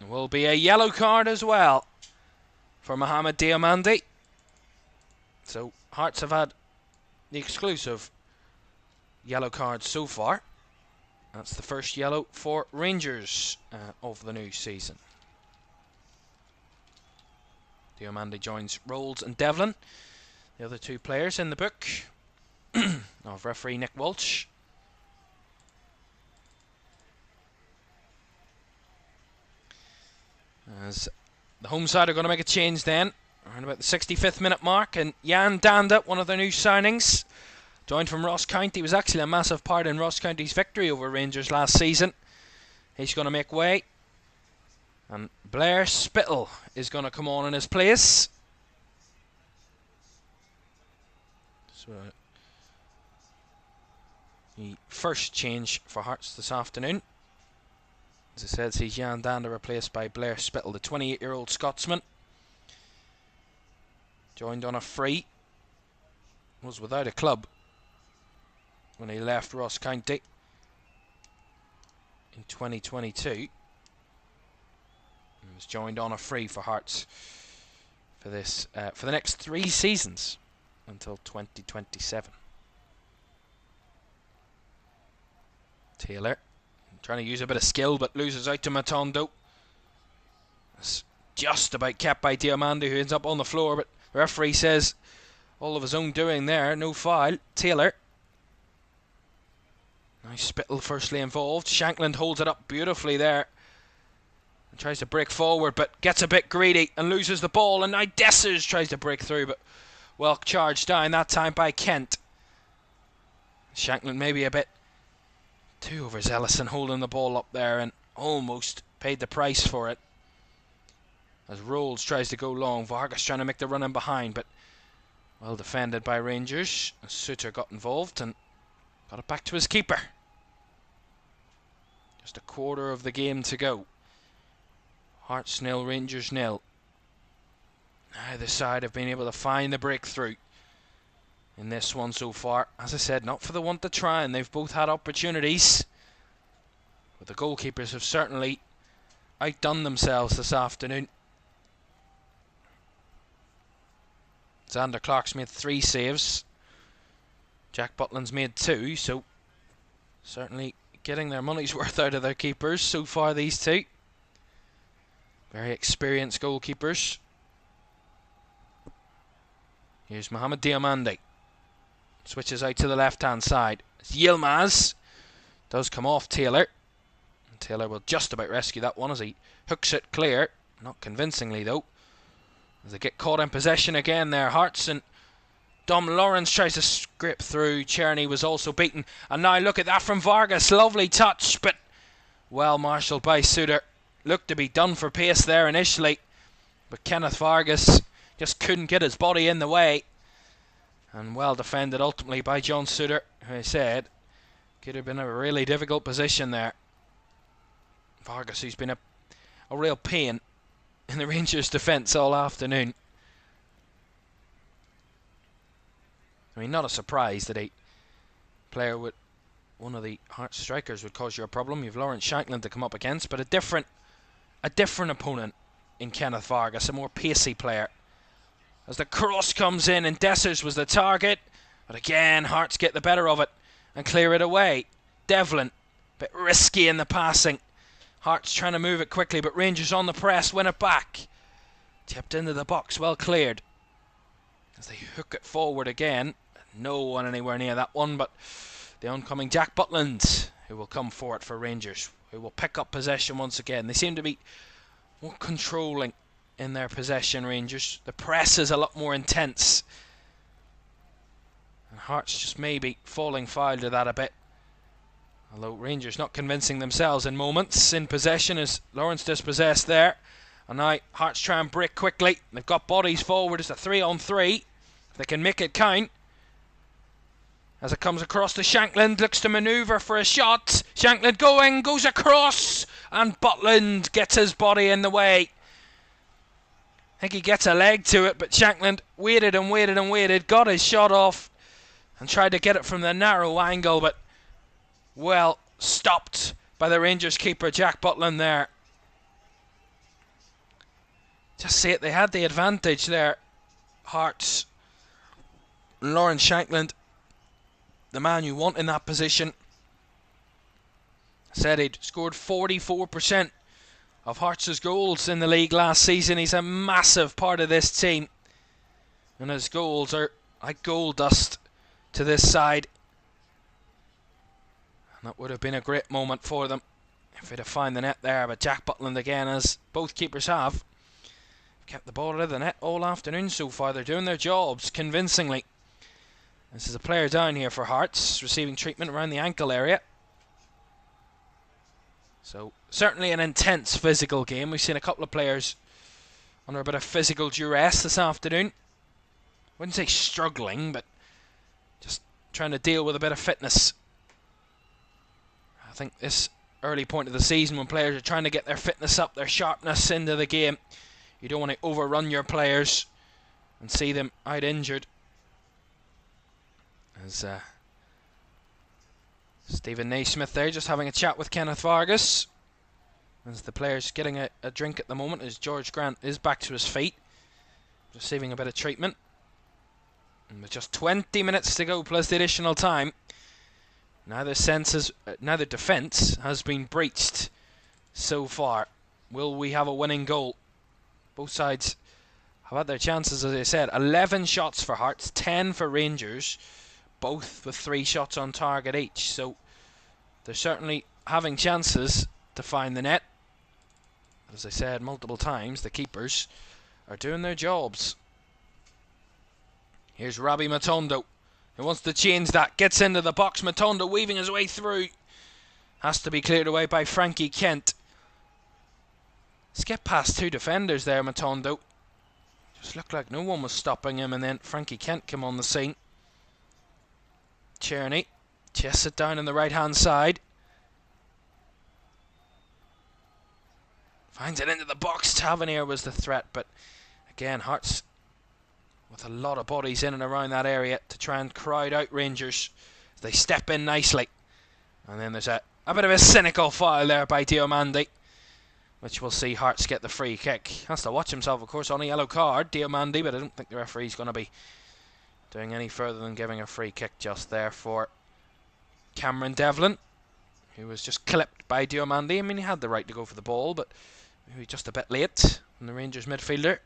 It will be a yellow card as well for Mohamed Diomande. So Hearts have had the exclusive yellow card so far. That's the first yellow for Rangers of the new season. Diomande joins Rolls and Devlin, the other two players in the book of referee Nick Walsh. As the home side are going to make a change then, around about the 65th minute mark, and Jan Danda, one of their new signings, joined from Ross County, was actually a massive part in Ross County's victory over Rangers last season. He's going to make way, and Blair Spittle is going to come on in his place. So the first change for Hearts this afternoon. As I said, sees Jan Danda replaced by Blair Spittle, the 28-year-old Scotsman. Joined on a free. Was without a club when he left Ross County in 2022. And was joined on a free for Hearts for this for the next 3 seasons until 2027. Taylor trying to use a bit of skill, but loses out to Matondo. It's just about kept by Diomande, who ends up on the floor, but the referee says all of his own doing there, no foul. Taylor. Nice Spittle firstly involved. Shankland holds it up beautifully there. And tries to break forward, but gets a bit greedy and loses the ball. And now Dessers tries to break through, but well charged down that time by Kent. Shankland maybe a bit too overzealous in holding the ball up there and almost paid the price for it. As Rolls tries to go long, Vargas trying to make the run in behind, but well defended by Rangers. Suter got involved and got it back to his keeper. Just a quarter of the game to go. Hearts 0, Rangers 0. Neither side have been able to find the breakthrough in this one so far. As I said, not for the want to try, and they've both had opportunities, but the goalkeepers have certainly outdone themselves this afternoon. Xander Clark's made 3 saves. Jack Butland's made 2, so certainly getting their money's worth out of their keepers so far, these two. Very experienced goalkeepers. Here's Mohamed Diomande. Switches out to the left-hand side. Yilmaz does come off Taylor. And Taylor will just about rescue that one as he hooks it clear. Not convincingly, though. As they get caught in possession again there, Hearts, and Dom Lawrence tries to scrape through. Tierney was also beaten. And now look at that from Vargas. Lovely touch, but well marshalled by Suter. Looked to be done for pace there initially, but Kenneth Vargas just couldn't get his body in the way. And well defended ultimately by John Suter, who I said could have been a really difficult position there. Vargas, who's been a real pain in the Rangers' defence all afternoon. I mean, not a surprise that a player with one of the Hearts strikers would cause you a problem. You've Lawrence Shankland to come up against, but a different opponent in Kenneth Vargas, a more pacey player. As the cross comes in, and Dessers was the target, but again Hearts get the better of it and clear it away. Devlin, a bit risky in the passing. Hearts trying to move it quickly, but Rangers on the press, win it back. Tipped into the box, well cleared. As they hook it forward again. No one anywhere near that one, but the oncoming Jack Butland, who will come for it for Rangers, who will pick up possession once again. They seem to be more controlling in their possession, Rangers. The press is a lot more intense. And Hearts just maybe falling foul to that a bit. Although Rangers not convincing themselves in moments. In possession as Lawrence dispossessed there. And now Hearts try and break quickly. They've got bodies forward. It's a 3-on-3. If they can make it count. As it comes across to Shankland. Looks to manoeuvre for a shot. Shankland going. Goes across. And Butland gets his body in the way. I think he gets a leg to it. But Shankland waited and waited and waited. Got his shot off. And tried to get it from the narrow angle. But well stopped by the Rangers keeper Jack Butland there. Just see it, they had the advantage there. Hearts. Lawrence Shankland, the man you want in that position. Said he'd scored 44% of Hearts' goals in the league last season. He's a massive part of this team. And his goals are like gold dust to this side. And that would have been a great moment for them if they'd have found the net there. But Jack Butland again, as both keepers have, kept the ball out of the net all afternoon so far. They're doing their jobs convincingly. This is a player down here for Hearts, receiving treatment around the ankle area. So certainly an intense physical game. We've seen a couple of players under a bit of physical duress this afternoon. Wouldn't say struggling, but just trying to deal with a bit of fitness. I think this early point of the season, when players are trying to get their fitness up, their sharpness into the game, you don't want to overrun your players and see them out injured. As Stephen Naismith there just having a chat with Kenneth Vargas. As the player's getting a drink at the moment, as George Grant is back to his feet, receiving a bit of treatment. And with just 20 minutes to go plus the additional time, neither defence has been breached so far. Will we have a winning goal? Both sides have had their chances, as I said. 11 shots for Hearts, 10 for Rangers, both with 3 shots on target each. So they're certainly having chances to find the net. As I said multiple times, the keepers are doing their jobs. Here's Robbie Matondo, who wants to change that. Gets into the box. Matondo weaving his way through. Has to be cleared away by Frankie Kent. Skipped past 2 defenders there, Matondo. Just looked like no one was stopping him, and then Frankie Kent came on the scene. Tierney chests it down on the right hand side. Finds it into the box. Tavernier was the threat, but again, Hearts with a lot of bodies in and around that area to try and crowd out Rangers. They step in nicely. And then there's a bit of a cynical foul there by Diomandi, which will see Hearts get the free kick. Has to watch himself, of course, on a yellow card, Diomandi, but I don't think the referee's going to be doing any further than giving a free kick just there for Cameron Devlin, who was just clipped by Diomandi. I mean, he had the right to go for the ball, but maybe just a bit late from the Rangers midfielder.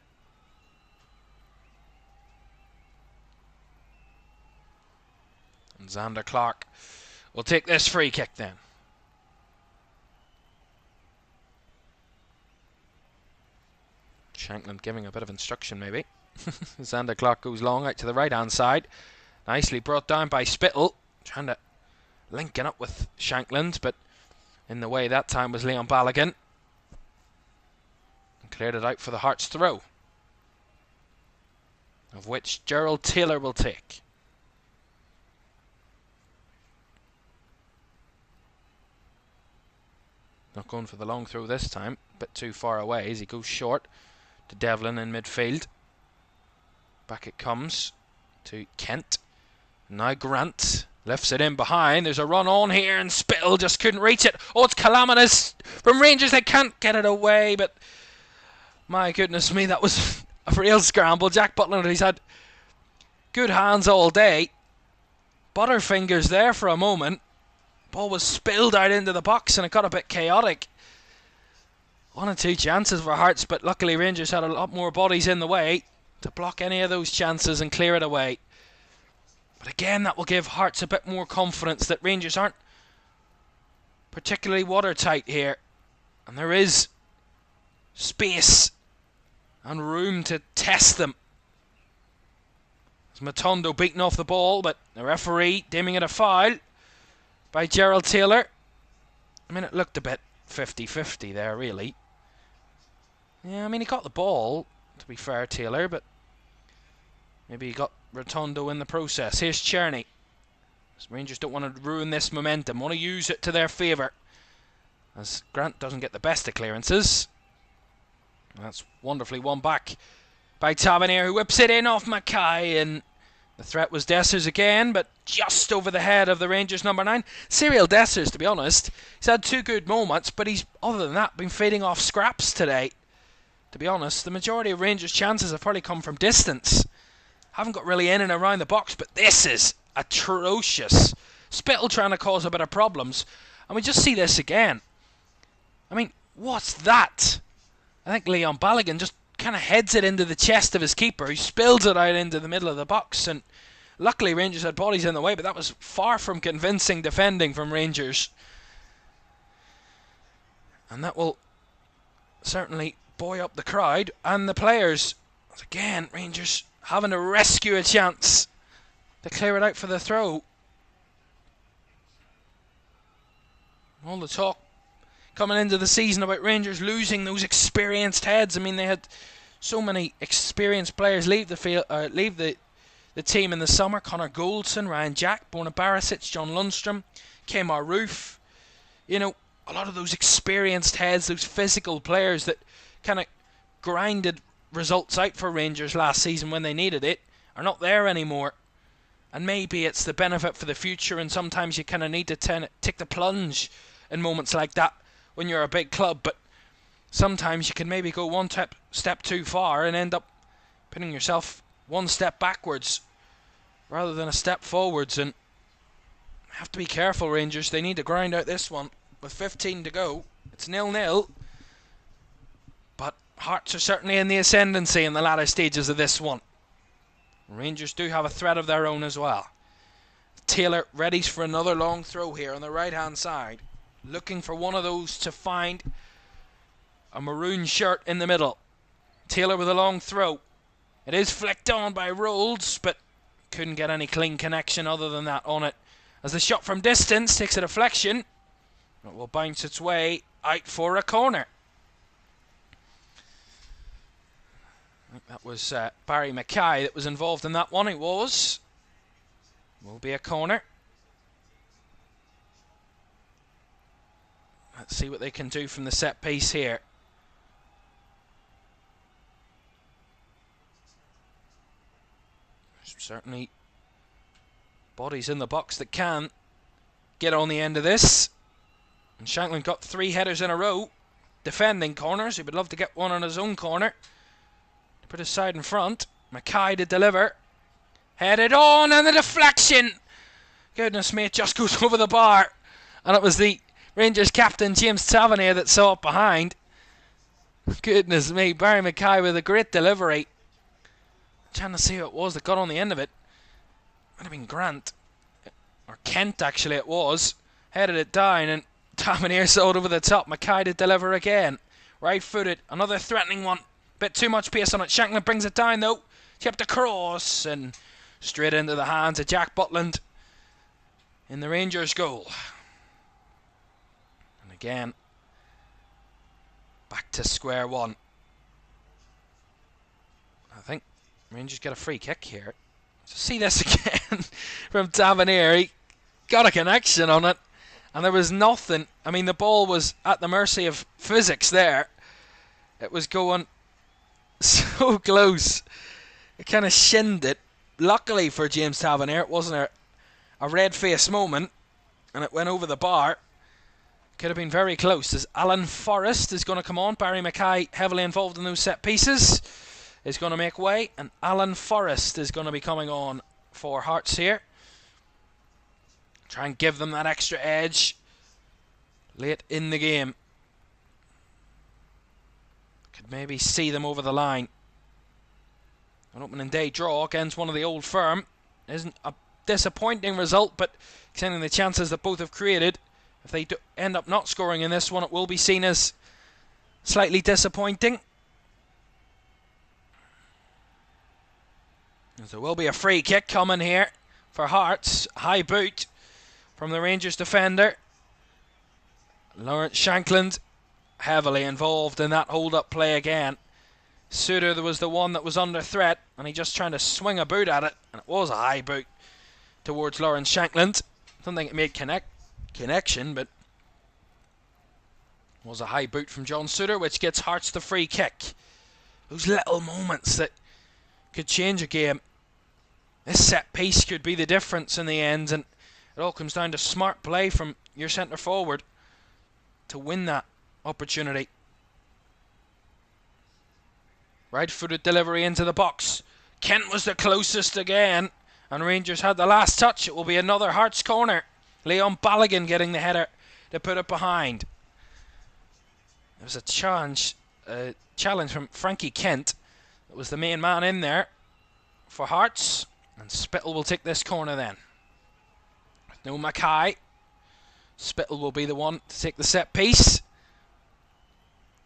And Xander Clark will take this free kick then. Shankland giving a bit of instruction maybe. Xander Clark goes long out to the right hand side. Nicely brought down by Spittle. Trying to linking up with Shankland, but in the way that time was Leon Balogun. And cleared it out for the Hearts throw, of which Gerald Taylor will take. Not going for the long throw this time, a bit too far away as he goes short to Devlin in midfield. Back it comes to Kent. Now Grant lifts it in behind. There's a run on here and Spittle just couldn't reach it. Oh, it's calamitous from Rangers. They can't get it away, but my goodness me, that was a real scramble. Jack Butland, he's had good hands all day. Butterfingers there for a moment. Ball was spilled out into the box and it got a bit chaotic. 1 or 2 chances for Hearts, but luckily Rangers had a lot more bodies in the way to block any of those chances and clear it away. But again, that will give Hearts a bit more confidence that Rangers aren't particularly watertight here. And there is space and room to test them. As Matondo beating off the ball, but the referee deeming it a foul by Gerald Taylor. I mean, it looked a bit 50-50 there, really. Yeah, I mean, he got the ball, to be fair, Taylor, but maybe he got Rotondo in the process. Here's Cherney. Rangers don't want to ruin this momentum, want to use it to their favour. As Grant doesn't get the best of clearances. That's wonderfully won back by Tavernier, who whips it in off Mackay, and the threat was Dessers again, but just over the head of the Rangers number 9. Cyril Dessers, to be honest, he's had 2 good moments, but he's, other than that, been fading off scraps today. To be honest, the majority of Rangers' chances have probably come from distance. Haven't got really in and around the box, but this is atrocious. Spittle trying to cause a bit of problems, and we just see this again. I mean, what's that? I think Leon Balogun just kind of heads it into the chest of his keeper. He spills it out into the middle of the box, and luckily Rangers had bodies in the way, but that was far from convincing defending from Rangers. And that will certainly buoy up the crowd and the players. Again, Rangers having to rescue a chance to clear it out for the throw. All the talk coming into the season about Rangers losing those experienced heads. I mean, they had so many experienced players leave the field, leave the team in the summer. Connor Goldson, Ryan Jack, Borna Barisic, John Lundstrom, Kmar Roof. You know, a lot of those experienced heads, those physical players that kind of grinded results out for Rangers last season when they needed it, are not there anymore. And maybe it's the benefit for the future, and sometimes you kind of need to take the plunge in moments like that when you're a big club, but sometimes you can maybe go one step too far and end up putting yourself one step backwards rather than a step forwards, and have to be careful, Rangers. They need to grind out this one with 15 to go. It's 0-0, but Hearts are certainly in the ascendancy in the latter stages of this one. Rangers do have a threat of their own as well. Taylor readies for another long throw here on the right hand side, looking for one of those to find a maroon shirt in the middle. Taylor with a long throw. It is flicked on by Rolls, but couldn't get any clean connection other than that on it. As the shot from distance takes a deflection, it will bounce its way out for a corner. I think that was Barry Mackay that was involved in that one. It was. Will be a corner. Let's see what they can do from the set piece here. There's certainly bodies in the box that can get on the end of this. And Shanklin got 3 headers in a row defending corners. He would love to get one on his own corner. Put his side in front. Mackay to deliver. Headed on, and the deflection. Goodness me, it just goes over the bar. And it was the Rangers captain James Tavernier that saw it behind. Goodness me, Barry Mackay with a great delivery. I'm trying to see who it was that got on the end of it. Might have been Grant. Or Kent, actually, it was. Headed it down, and Tavernier saw it over the top. Mackay to deliver again. Right footed, another threatening one. Bit too much pace on it. Shanklin brings it down though. Kept across and straight into the hands of Jack Butland in the Rangers goal. And again, back to square one. I think Rangers get a free kick here. So see this again from Tavernier. He got a connection on it, and there was nothing. I mean, the ball was at the mercy of physics there. It was going so close. It kind of shinned it. Luckily for James Tavernier, it wasn't a red-faced moment, and it went over the bar. Could have been very close. As Alan Forrest is going to come on. Barry Mackay, heavily involved in those set pieces, is going to make way, and Alan Forrest is going to be coming on for Hearts here. Try and give them that extra edge late in the game. Could maybe see them over the line. An opening day draw against one of the old firm isn't a disappointing result, but extending the chances that both have created, if they do end up not scoring in this one, it will be seen as slightly disappointing. There will be a free kick coming here for Hearts. High boot from the Rangers defender. Lawrence Shankland heavily involved in that hold-up play again. Suter was the one that was under threat, and he just trying to swing a boot at it, and it was a high boot towards Lawrence Shankland. Don't think it made connection, but it was a high boot from John Suter, which gets Hearts the free kick. Those little moments that could change a game. This set piece could be the difference in the end, and it all comes down to smart play from your centre forward to win that opportunity. Right-footed delivery into the box. Kent was the closest again, and Rangers had the last touch. It will be another Hearts corner. Leon Balogun getting the header to put it behind. There was a challenge from Frankie Kent. That was the main man in there for Hearts, and Spittle will take this corner then. No Mackay. Spittle will be the one to take the set piece.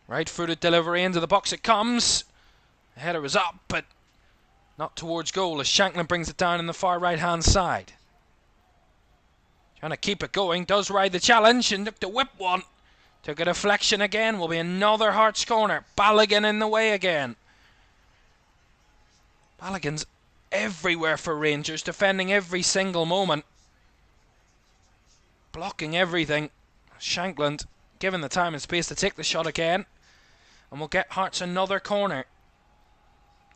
Right-footed delivery into the box it comes. The header was up, but not towards goal as Shankland brings it down in the far right-hand side. Trying to keep it going, does ride the challenge and look to whip one. Took a deflection again, will be another Hearts corner. Balogun in the way again. Balogun's everywhere for Rangers, defending every single moment. Blocking everything. Shankland given the time and space to take the shot again. And we'll get Hearts another corner.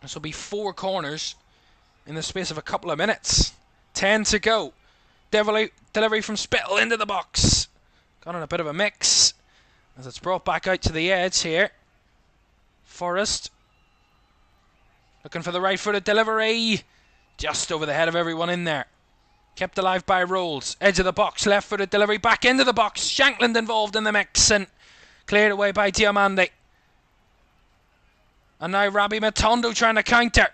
This will be 4 corners in the space of a couple of minutes. 10 to go. Delivery from Spittle into the box. Got on a bit of a mix as it's brought back out to the edge here. Forrest looking for the right-footed delivery. Just over the head of everyone in there. Kept alive by Rolls. Edge of the box, left-footed delivery back into the box. Shankland involved in the mix and cleared away by Diomande. And now Rabbi Matondo trying to counter.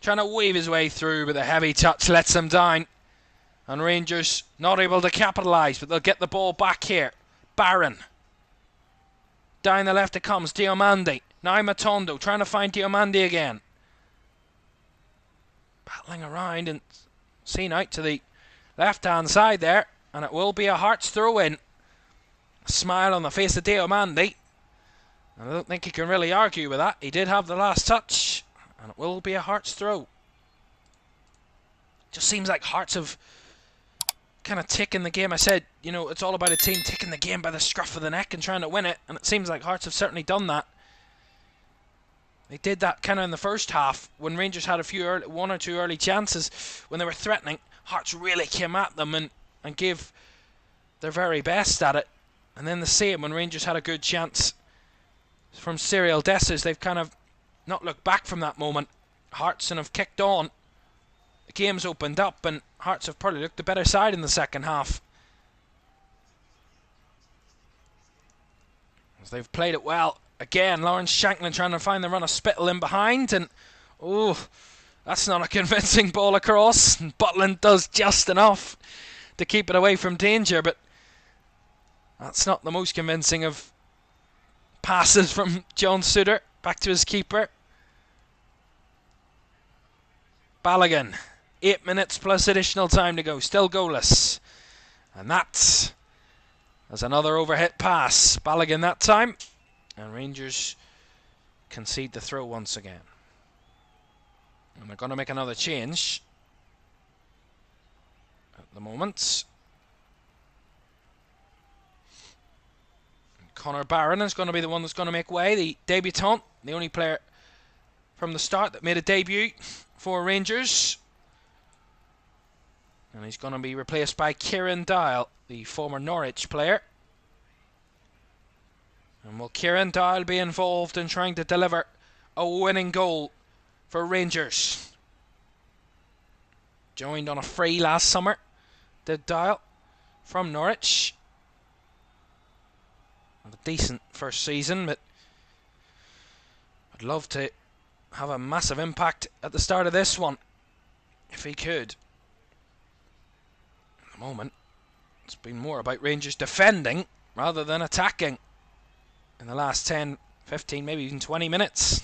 Trying to weave his way through, but the heavy touch lets him down. And Rangers not able to capitalise, but they'll get the ball back here. Barron. Down the left it comes, Diomande. Now Matondo trying to find Diomande again. Battling around and seen out to the left-hand side there. And it will be a Hearts throw-in. A smile on the face of Diomande. I don't think he can really argue with that. He did have the last touch, and it will be a Hearts throw. Just seems like Hearts have kind of taken the game. I said, you know, it's all about a team taking the game by the scruff of the neck and trying to win it, and it seems like Hearts have certainly done that. They did that kind of in the first half when Rangers had one or two early chances when they were threatening. Hearts really came at them and gave their very best at it. And then the same when Rangers had a good chance from Cyril Dessers. They've kind of not looked back from that moment. Hearts and have kicked on. The game's opened up and Hearts have probably looked the better side in the second half. As they've played it well. Again, Lawrence Shankland trying to find the run of Spittle in behind, and oh, that's not a convincing ball across. And Butland does just enough to keep it away from danger, but that's not the most convincing of passes from John Suter back to his keeper. Balogun, 8 minutes plus additional time to go, still goalless, and that's another overhit pass. Balogun that time. And Rangers concede the throw once again. And they're going to make another change at the moment. Connor Barron is going to be the one that's going to make way. The debutant, the only player from the start that made a debut for Rangers. And he's going to be replaced by Kieran Dial, the former Norwich player. And will Kieran Dial be involved in trying to deliver a winning goal for Rangers? Joined on a free last summer, did Dial, from Norwich. A decent first season, but I'd love to have a massive impact at the start of this one, if he could. At the moment, it's been more about Rangers defending rather than attacking in the last 10, 15, maybe even 20 minutes.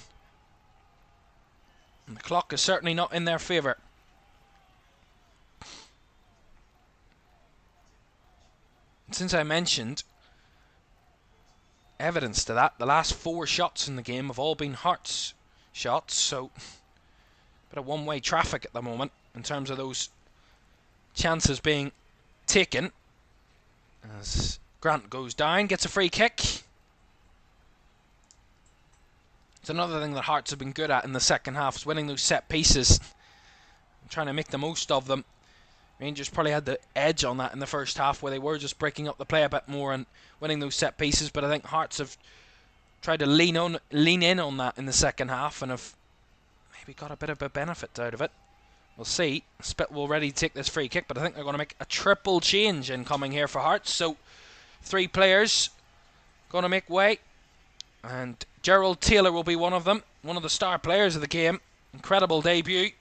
And the clock is certainly not in their favour. Since I mentioned evidence to that, the last 4 shots in the game have all been Hearts shots, so a bit of one-way traffic at the moment in terms of those chances being taken. As Grant goes down, gets a free kick. It's another thing that Hearts have been good at in the second half, is winning those set pieces, trying to make the most of them. Rangers probably had the edge on that in the first half, where they were just breaking up the play a bit more and winning those set pieces, but I think Hearts have tried to lean in on that in the second half and have maybe got a bit of a benefit out of it. We'll see. Spit will already take this free kick, but I think they're going to make a triple change incoming here for Hearts. So 3 players going to make way, and Gerald Taylor will be one of them, one of the star players of the game. Incredible debut.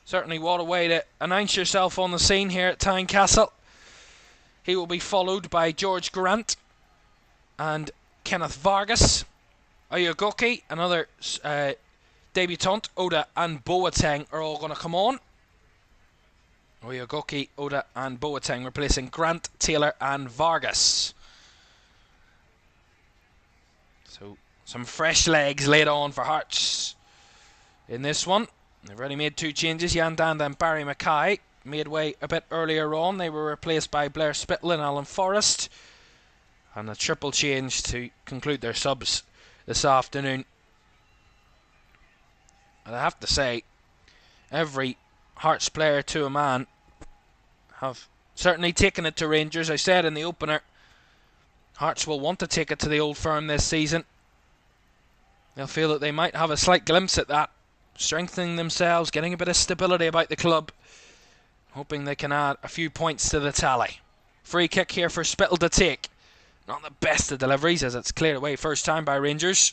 Certainly what a way to announce yourself on the scene here at Tynecastle. He will be followed by George Grant and Kenneth Vargas. Oyegoke, another debutant, Oda and Boateng are all going to come on. Oyegoke, Oda and Boateng replacing Grant, Taylor and Vargas. So some fresh legs laid on for Hearts in this one. They've already made 2 changes. Jan Danda and Barry Mackay made way a bit earlier on. They were replaced by Blair Spittle and Alan Forrest. And a triple change to conclude their subs this afternoon. And I have to say, every Hearts player to a man have certainly taken it to Rangers. I said in the opener, Hearts will want to take it to the Old Firm this season. They'll feel that they might have a slight glimpse at that, strengthening themselves, getting a bit of stability about the club, hoping they can add a few points to the tally. Free kick here for Spittle to take. Not the best of deliveries as it's cleared away first time by Rangers.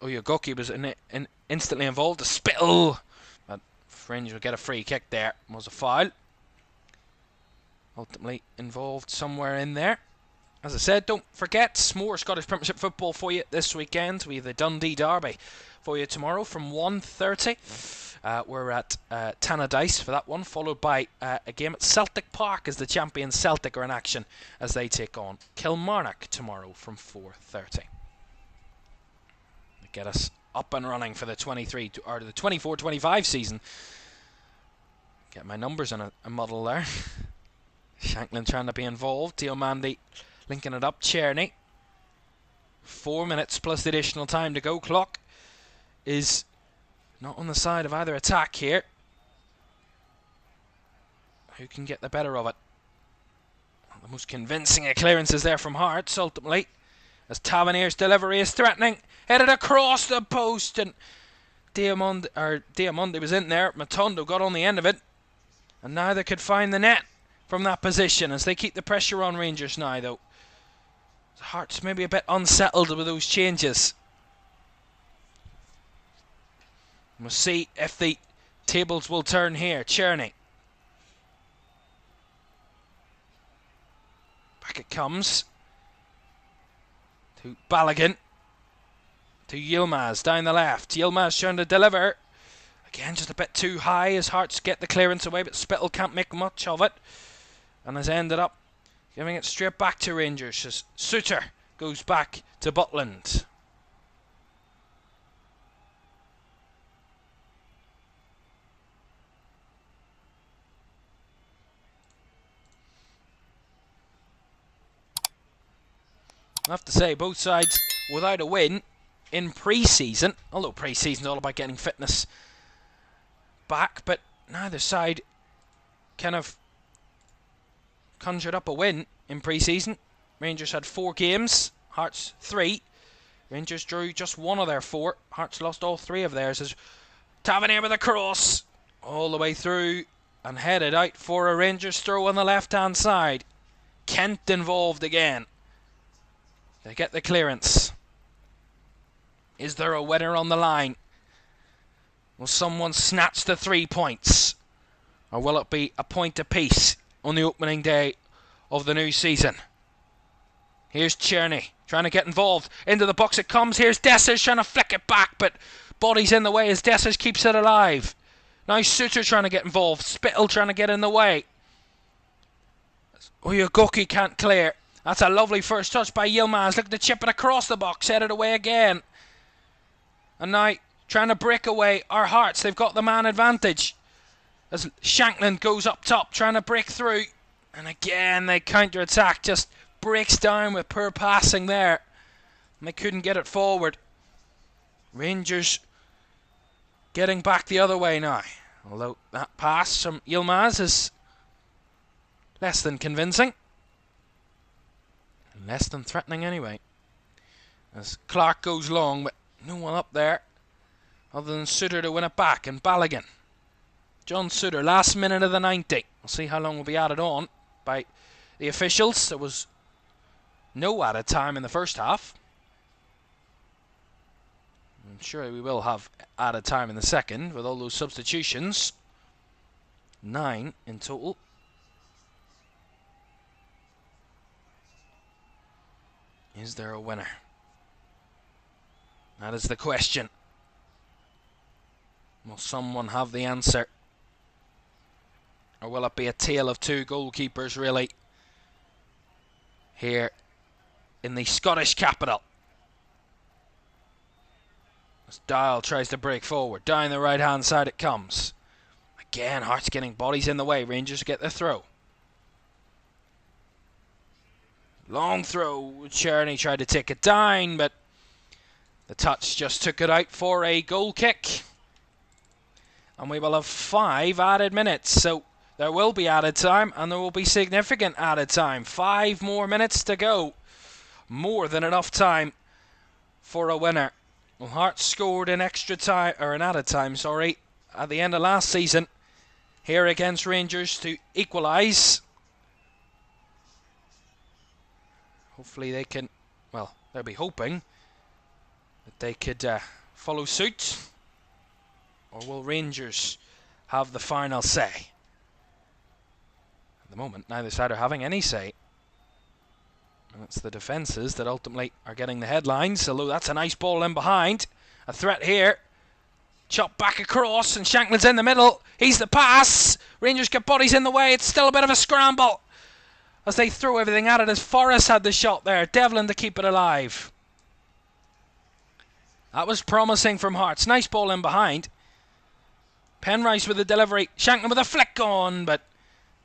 Oyegoke was instantly involved. The Spittle, but Rangers will get a free kick there. It was a foul. Ultimately involved somewhere in there. As I said, don't forget, more Scottish Premiership football for you this weekend. We have the Dundee Derby for you tomorrow from 1:30. We're at Tannadice for that one, followed by a game at Celtic Park as the champions Celtic are in action as they take on Kilmarnock tomorrow from 4:30. Get us up and running for the 24-25 season. Get my numbers in a muddle there. Shanklin trying to be involved. Diomande linking it up. Czerny. 4 minutes plus the additional time to go. Clock is not on the side of either attack here. Who can get the better of it? The most convincing of clearances there from Hearts, ultimately, as Tavernier's delivery is threatening. Headed across the post, and Diamande was in there. Matondo got on the end of it, and now they could find the net from that position as they keep the pressure on Rangers now, though. Hearts maybe a bit unsettled with those changes. We'll see if the tables will turn here. Czerny. Back it comes to Balogun. To Yilmaz down the left. Yilmaz trying to deliver. Again, just a bit too high as Hearts get the clearance away, but Spittle can't make much of it. And has ended up giving it straight back to Rangers as Suter goes back to Butland. I have to say, both sides without a win in pre-season, although pre-season is all about getting fitness back, but neither side kind of conjured up a win in pre-season. Rangers had 4 games, Hearts 3. Rangers drew just 1 of their 4. Hearts lost all 3 of theirs as Tavernier with a cross all the way through and headed out for a Rangers throw on the left-hand side. Kent involved again. They get the clearance. Is there a winner on the line? Will someone snatch the 3 points? Or will it be a point apiece on the opening day of the new season? Here's Czerny trying to get involved. Into the box it comes. Here's Dessers trying to flick it back, but Bodies in the way as Dessers keeps it alive. Now Suter trying to get involved. Spittle trying to get in the way. Uyagoki can't clear. That's a lovely first touch by Yilmaz. Looking to chip it across the box. Headed away again. And now trying to break away our Hearts. They've got the man advantage. As Shankland goes up top trying to break through. And again they counter-attack. Just breaks down with poor passing there. And they couldn't get it forward. Rangers getting back the other way now. Although that pass from Yilmaz is less than convincing. Less than threatening anyway. As Clark goes long, but no one up there other than Suter to win it back. And Balogun. John Suter, last minute of the 90. We'll see how long will be added on by the officials. There was no added time in the first half. I'm sure we will have added time in the second with all those substitutions. 9 in total. Is there a winner? That is the question. Will someone have the answer? Or will it be a tale of two goalkeepers, really? Here in the Scottish capital. As Dial tries to break forward. Down the right hand side it comes. Again, Hearts getting bodies in the way. Rangers get the throw. Long throw. Cherney tried to take it down, but the touch just took it out for a goal kick. And we will have 5 added minutes. So there will be added time, and there will be significant added time. 5 more minutes to go. More than enough time for a winner. Well, Hearts scored in extra time, or in added time, sorry, at the end of last season. Here against Rangers to equalise. Hopefully they can, well, they'll be hoping that they could follow suit. Or will Rangers have the final say? At the moment, neither side are having any say. And it's the defences that ultimately are getting the headlines. Although that's a nice ball in behind. A threat here. Chop back across and Shankland's in the middle. He's the pass. Rangers get bodies in the way. It's still a bit of a scramble as they throw everything at it, as Forrest had the shot there. Devlin to keep it alive. That was promising from Hearts. Nice ball in behind. Penrice with the delivery. Shankland with a flick on, but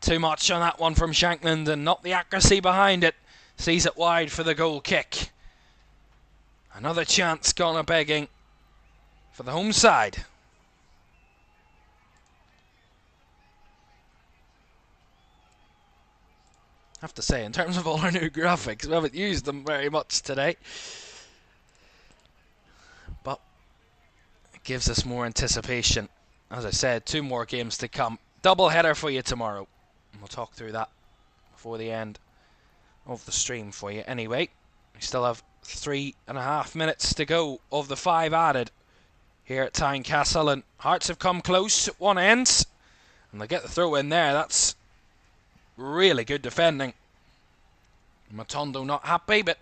too much on that one from Shankland and not the accuracy behind it. Sees it wide for the goal kick. Another chance gone a-begging for the home side. I have to say, in terms of all our new graphics, we haven't used them very much today. But it gives us more anticipation. As I said, 2 more games to come. Double header for you tomorrow. And we'll talk through that before the end of the stream for you. Anyway, we still have 3.5 minutes to go of the 5 added here at Tynecastle. And Hearts have come close at one end. And they get the throw in there. That's really good defending. Matondo not happy, but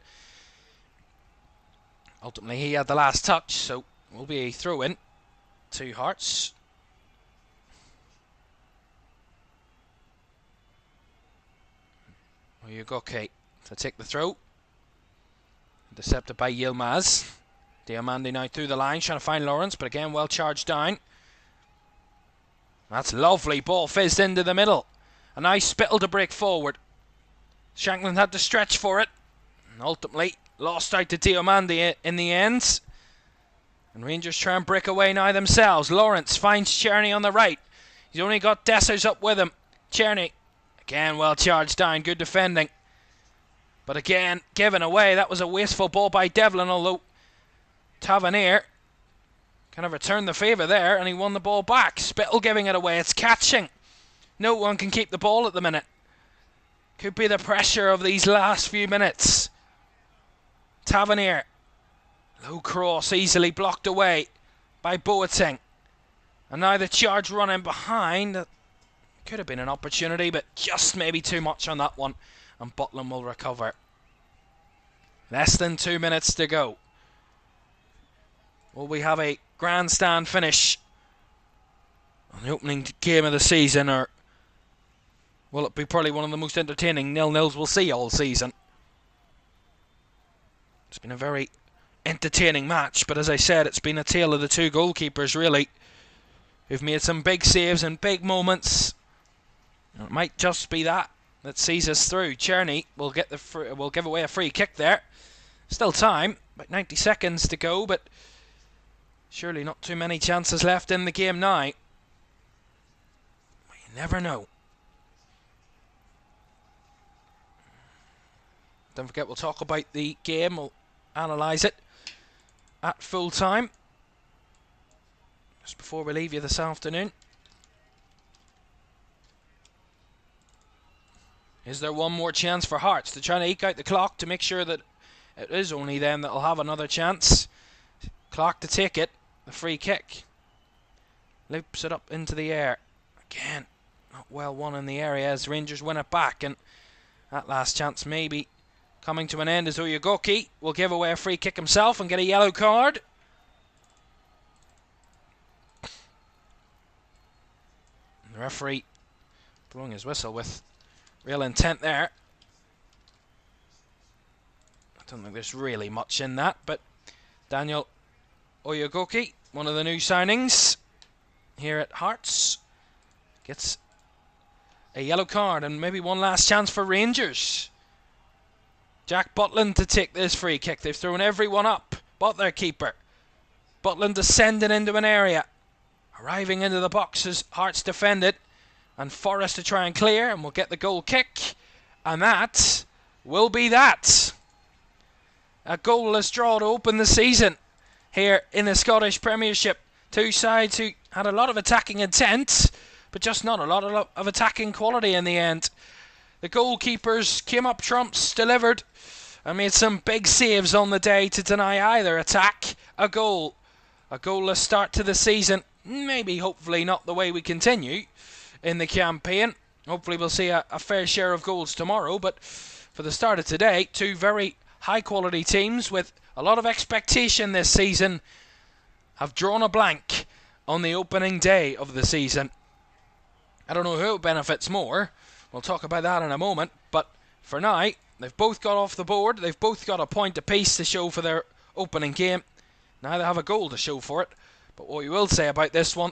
ultimately he had the last touch, so will be a throw in to Hearts. Uyagoki to take the throw. Intercepted by Yilmaz. Diamandi now through the line, trying to find Lawrence, but again well charged down. That's lovely. Ball fizzed into the middle. A nice Spittle to break forward. Shankland had to stretch for it. And ultimately lost out to Diamandi in the end. And Rangers try and break away now themselves. Lawrence finds Cherney on the right. He's only got Dessers up with him. Cherney, again well charged down. Good defending. But again, given away. That was a wasteful ball by Devlin, although Tavernier kind of returned the favour there and he won the ball back. Spittle giving it away. It's catching. No one can keep the ball at the minute. Could be the pressure of these last few minutes. Tavernier. Low cross, easily blocked away by Boateng. And now the charge running behind. Could have been an opportunity, but just maybe too much on that one. And Butland will recover. Less than 2 minutes to go. Will we have a grandstand finish on the opening game of the season, or will it be probably one of the most entertaining 0-0s we'll see all season? It's been a very entertaining match, but as I said, it's been a tale of the two goalkeepers, really, who've made some big saves and big moments. It might just be that sees us through. Czerny will give away a free kick there. Still time, about 90 seconds to go, but surely not too many chances left in the game now. You never know. Don't forget, we'll talk about the game. We'll analyse it at full time, just before we leave you this afternoon. Is there one more chance for Hearts? They're trying to eke out the clock to make sure that it is only them that will have another chance. Clark to take it. The free kick. Loops it up into the air. Again, not well won in the area as Rangers win it back. And that last chance maybe coming to an end as Oyegoki will give away a free kick himself and get a yellow card. And the referee blowing his whistle with real intent there. I don't think there's really much in that, but Daniel Oyegoki, one of the new signings here at Hearts, gets a yellow card and maybe one last chance for Rangers. Jack Butland to take this free kick. They've thrown everyone up but their keeper. Butland descending into an area, arriving into the box as Hearts defended, and Forrest to try and clear, and we'll get the goal kick, and that will be that. A goalless draw to open the season here in the Scottish Premiership. Two sides who had a lot of attacking intent, but just not a lot of attacking quality in the end. The goalkeepers came up trumps, delivered, and made some big saves on the day to deny either attack a goal. A goalless start to the season. Maybe, hopefully, not the way we continue in the campaign. Hopefully we'll see a fair share of goals tomorrow, but for the start of today, two very high quality teams with a lot of expectation this season have drawn a blank on the opening day of the season. I don't know who benefits more. We'll talk about that in a moment, but for now, they've both got off the board. They've both got a point apiece to show for their opening game. Now they have a goal to show for it, but what we will say about this one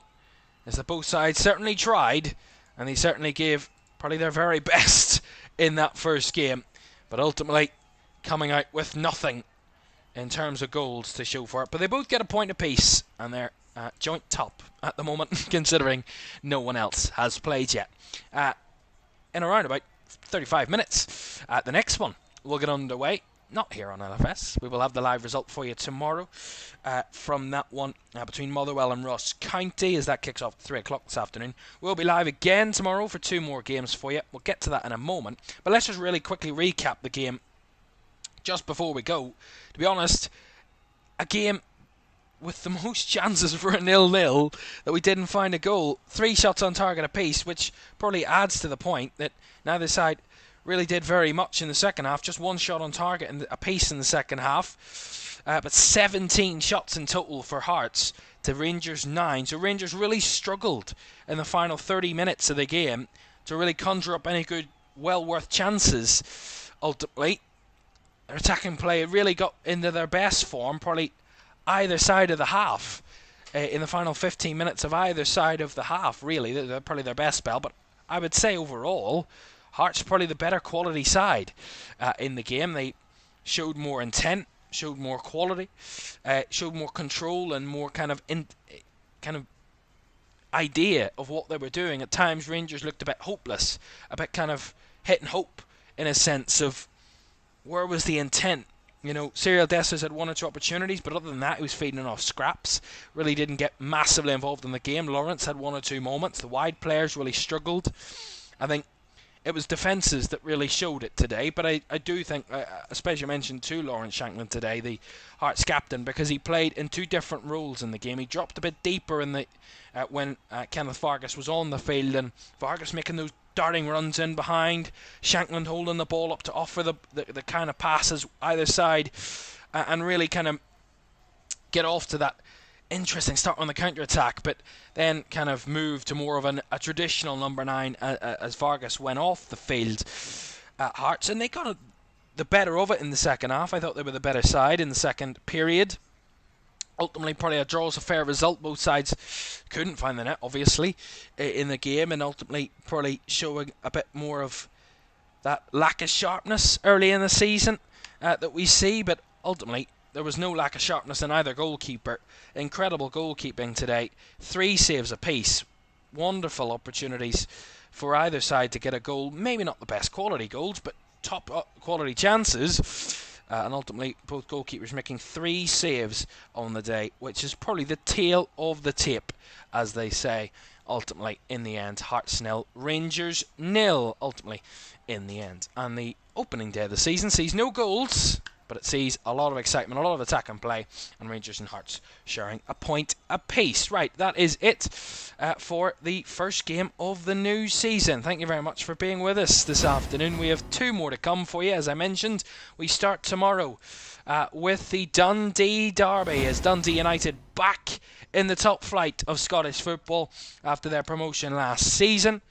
is that both sides certainly tried, and they certainly gave probably their very best in that first game, but ultimately coming out with nothing in terms of goals to show for it. But they both get a point apiece, and they're joint top at the moment, considering no one else has played yet. In around about 35 minutes, the next one will get underway. Not here on LFS. We will have the live result for you tomorrow from that one between Motherwell and Ross County, as that kicks off at 3 o'clock this afternoon. We'll be live again tomorrow for two more games for you. We'll get to that in a moment. But let's just really quickly recap the game just before we go. To be honest, a game with the most chances for a 0-0 that we didn't find a goal. 3 shots on target apiece, which probably adds to the point that neither side really did very much in the second half. Just 1 shot on target and a piece in the second half. But 17 shots in total for Hearts to Rangers 9. So Rangers really struggled in the final 30 minutes of the game to really conjure up any good, well-worth chances. Ultimately, their attacking play really got into their best form, probably either side of the half. In the final 15 minutes of either side of the half, really. They're probably their best spell. But I would say overall, Hearts probably the better quality side in the game. They showed more intent, showed more quality, showed more control and more kind of idea of what they were doing. At times, Rangers looked a bit hopeless, a bit kind of hit and hope in a sense of where was the intent. You know, Cyril Dessers had 1 or 2 opportunities, but other than that, he was feeding off scraps. Really didn't get massively involved in the game. Lawrence had 1 or 2 moments. The wide players really struggled. I think it was defences that really showed it today, but I do think, especially mentioned to Lawrence Shankland today, the Hearts captain, because he played in 2 different roles in the game. He dropped a bit deeper in the when Kenneth Vargas was on the field, and Vargas making those darting runs in behind, Shankland holding the ball up to offer the kind of passes either side, and really kind of get off to that interesting start on the counter-attack, but then kind of moved to more of a traditional number 9 as Vargas went off the field at Hearts, and they got the better of it in the second half. I thought they were the better side in the second period. Ultimately, probably a draw is a fair result. Both sides couldn't find the net, obviously, in the game, and ultimately probably showing a bit more of that lack of sharpness early in the season that we see, but ultimately there was no lack of sharpness in either goalkeeper. Incredible goalkeeping today. 3 saves apiece. Wonderful opportunities for either side to get a goal. Maybe not the best quality goals, but top quality chances. And ultimately, both goalkeepers making 3 saves on the day, which is probably the tail of the tape, as they say. Ultimately, in the end, Hearts 0, Rangers 0, ultimately, in the end. And the opening day of the season sees no goals, but it sees a lot of excitement, a lot of attack and play, and Rangers and Hearts sharing a point apiece. Right, that is it for the first game of the new season. Thank you very much for being with us this afternoon. We have 2 more to come for you. As I mentioned, we start tomorrow with the Dundee Derby, as Dundee United back in the top flight of Scottish football after their promotion last season.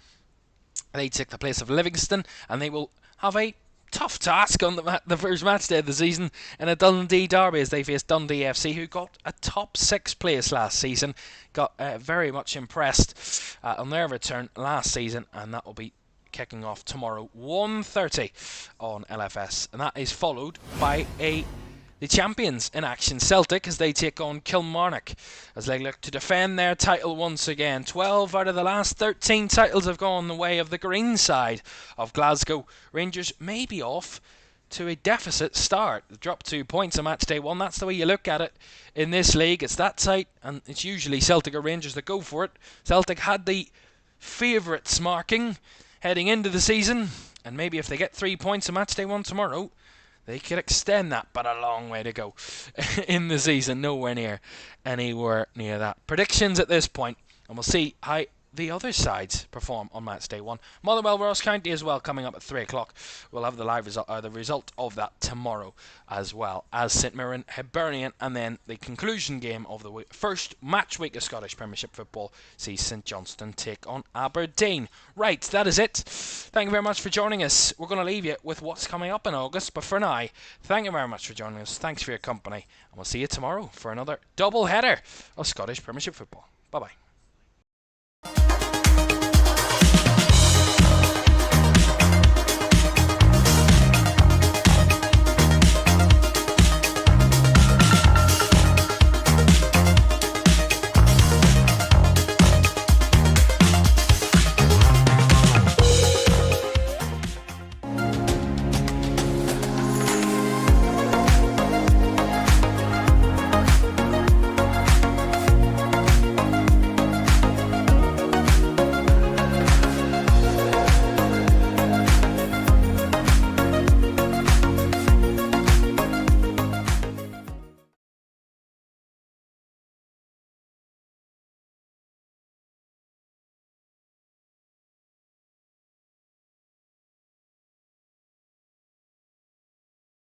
They take the place of Livingston, and they will have a tough task on the first match day of the season in a Dundee derby as they face Dundee FC, who got a top 6 place last season. Got very much impressed on their return last season, and that will be kicking off tomorrow 1:30 on LFS, and that is followed by the champions in action, Celtic, as they take on Kilmarnock as they look to defend their title once again. 12 out of the last 13 titles have gone the way of the green side of Glasgow. Rangers may be off to a deficit start. They dropped 2 points on match day 1. That's the way you look at it in this league. It's that tight, and it's usually Celtic or Rangers that go for it. Celtic had the favourites marking heading into the season, and maybe if they get 3 points on match day 1 tomorrow, they could extend that, but a long way to go in the season. Anywhere near that. Predictions at this point, and we'll see how the other sides perform on match day 1. Motherwell Ross County as well, coming up at 3 o'clock. We'll have the live result, the result of that tomorrow, as well as St Mirren Hibernian, and then the conclusion game of the first match week of Scottish Premiership football sees St Johnstone take on Aberdeen. Right, that is it. Thank you very much for joining us. We're going to leave you with what's coming up in August, but for now, thank you very much for joining us. Thanks for your company, and we'll see you tomorrow for another double header of Scottish Premiership football. Bye bye.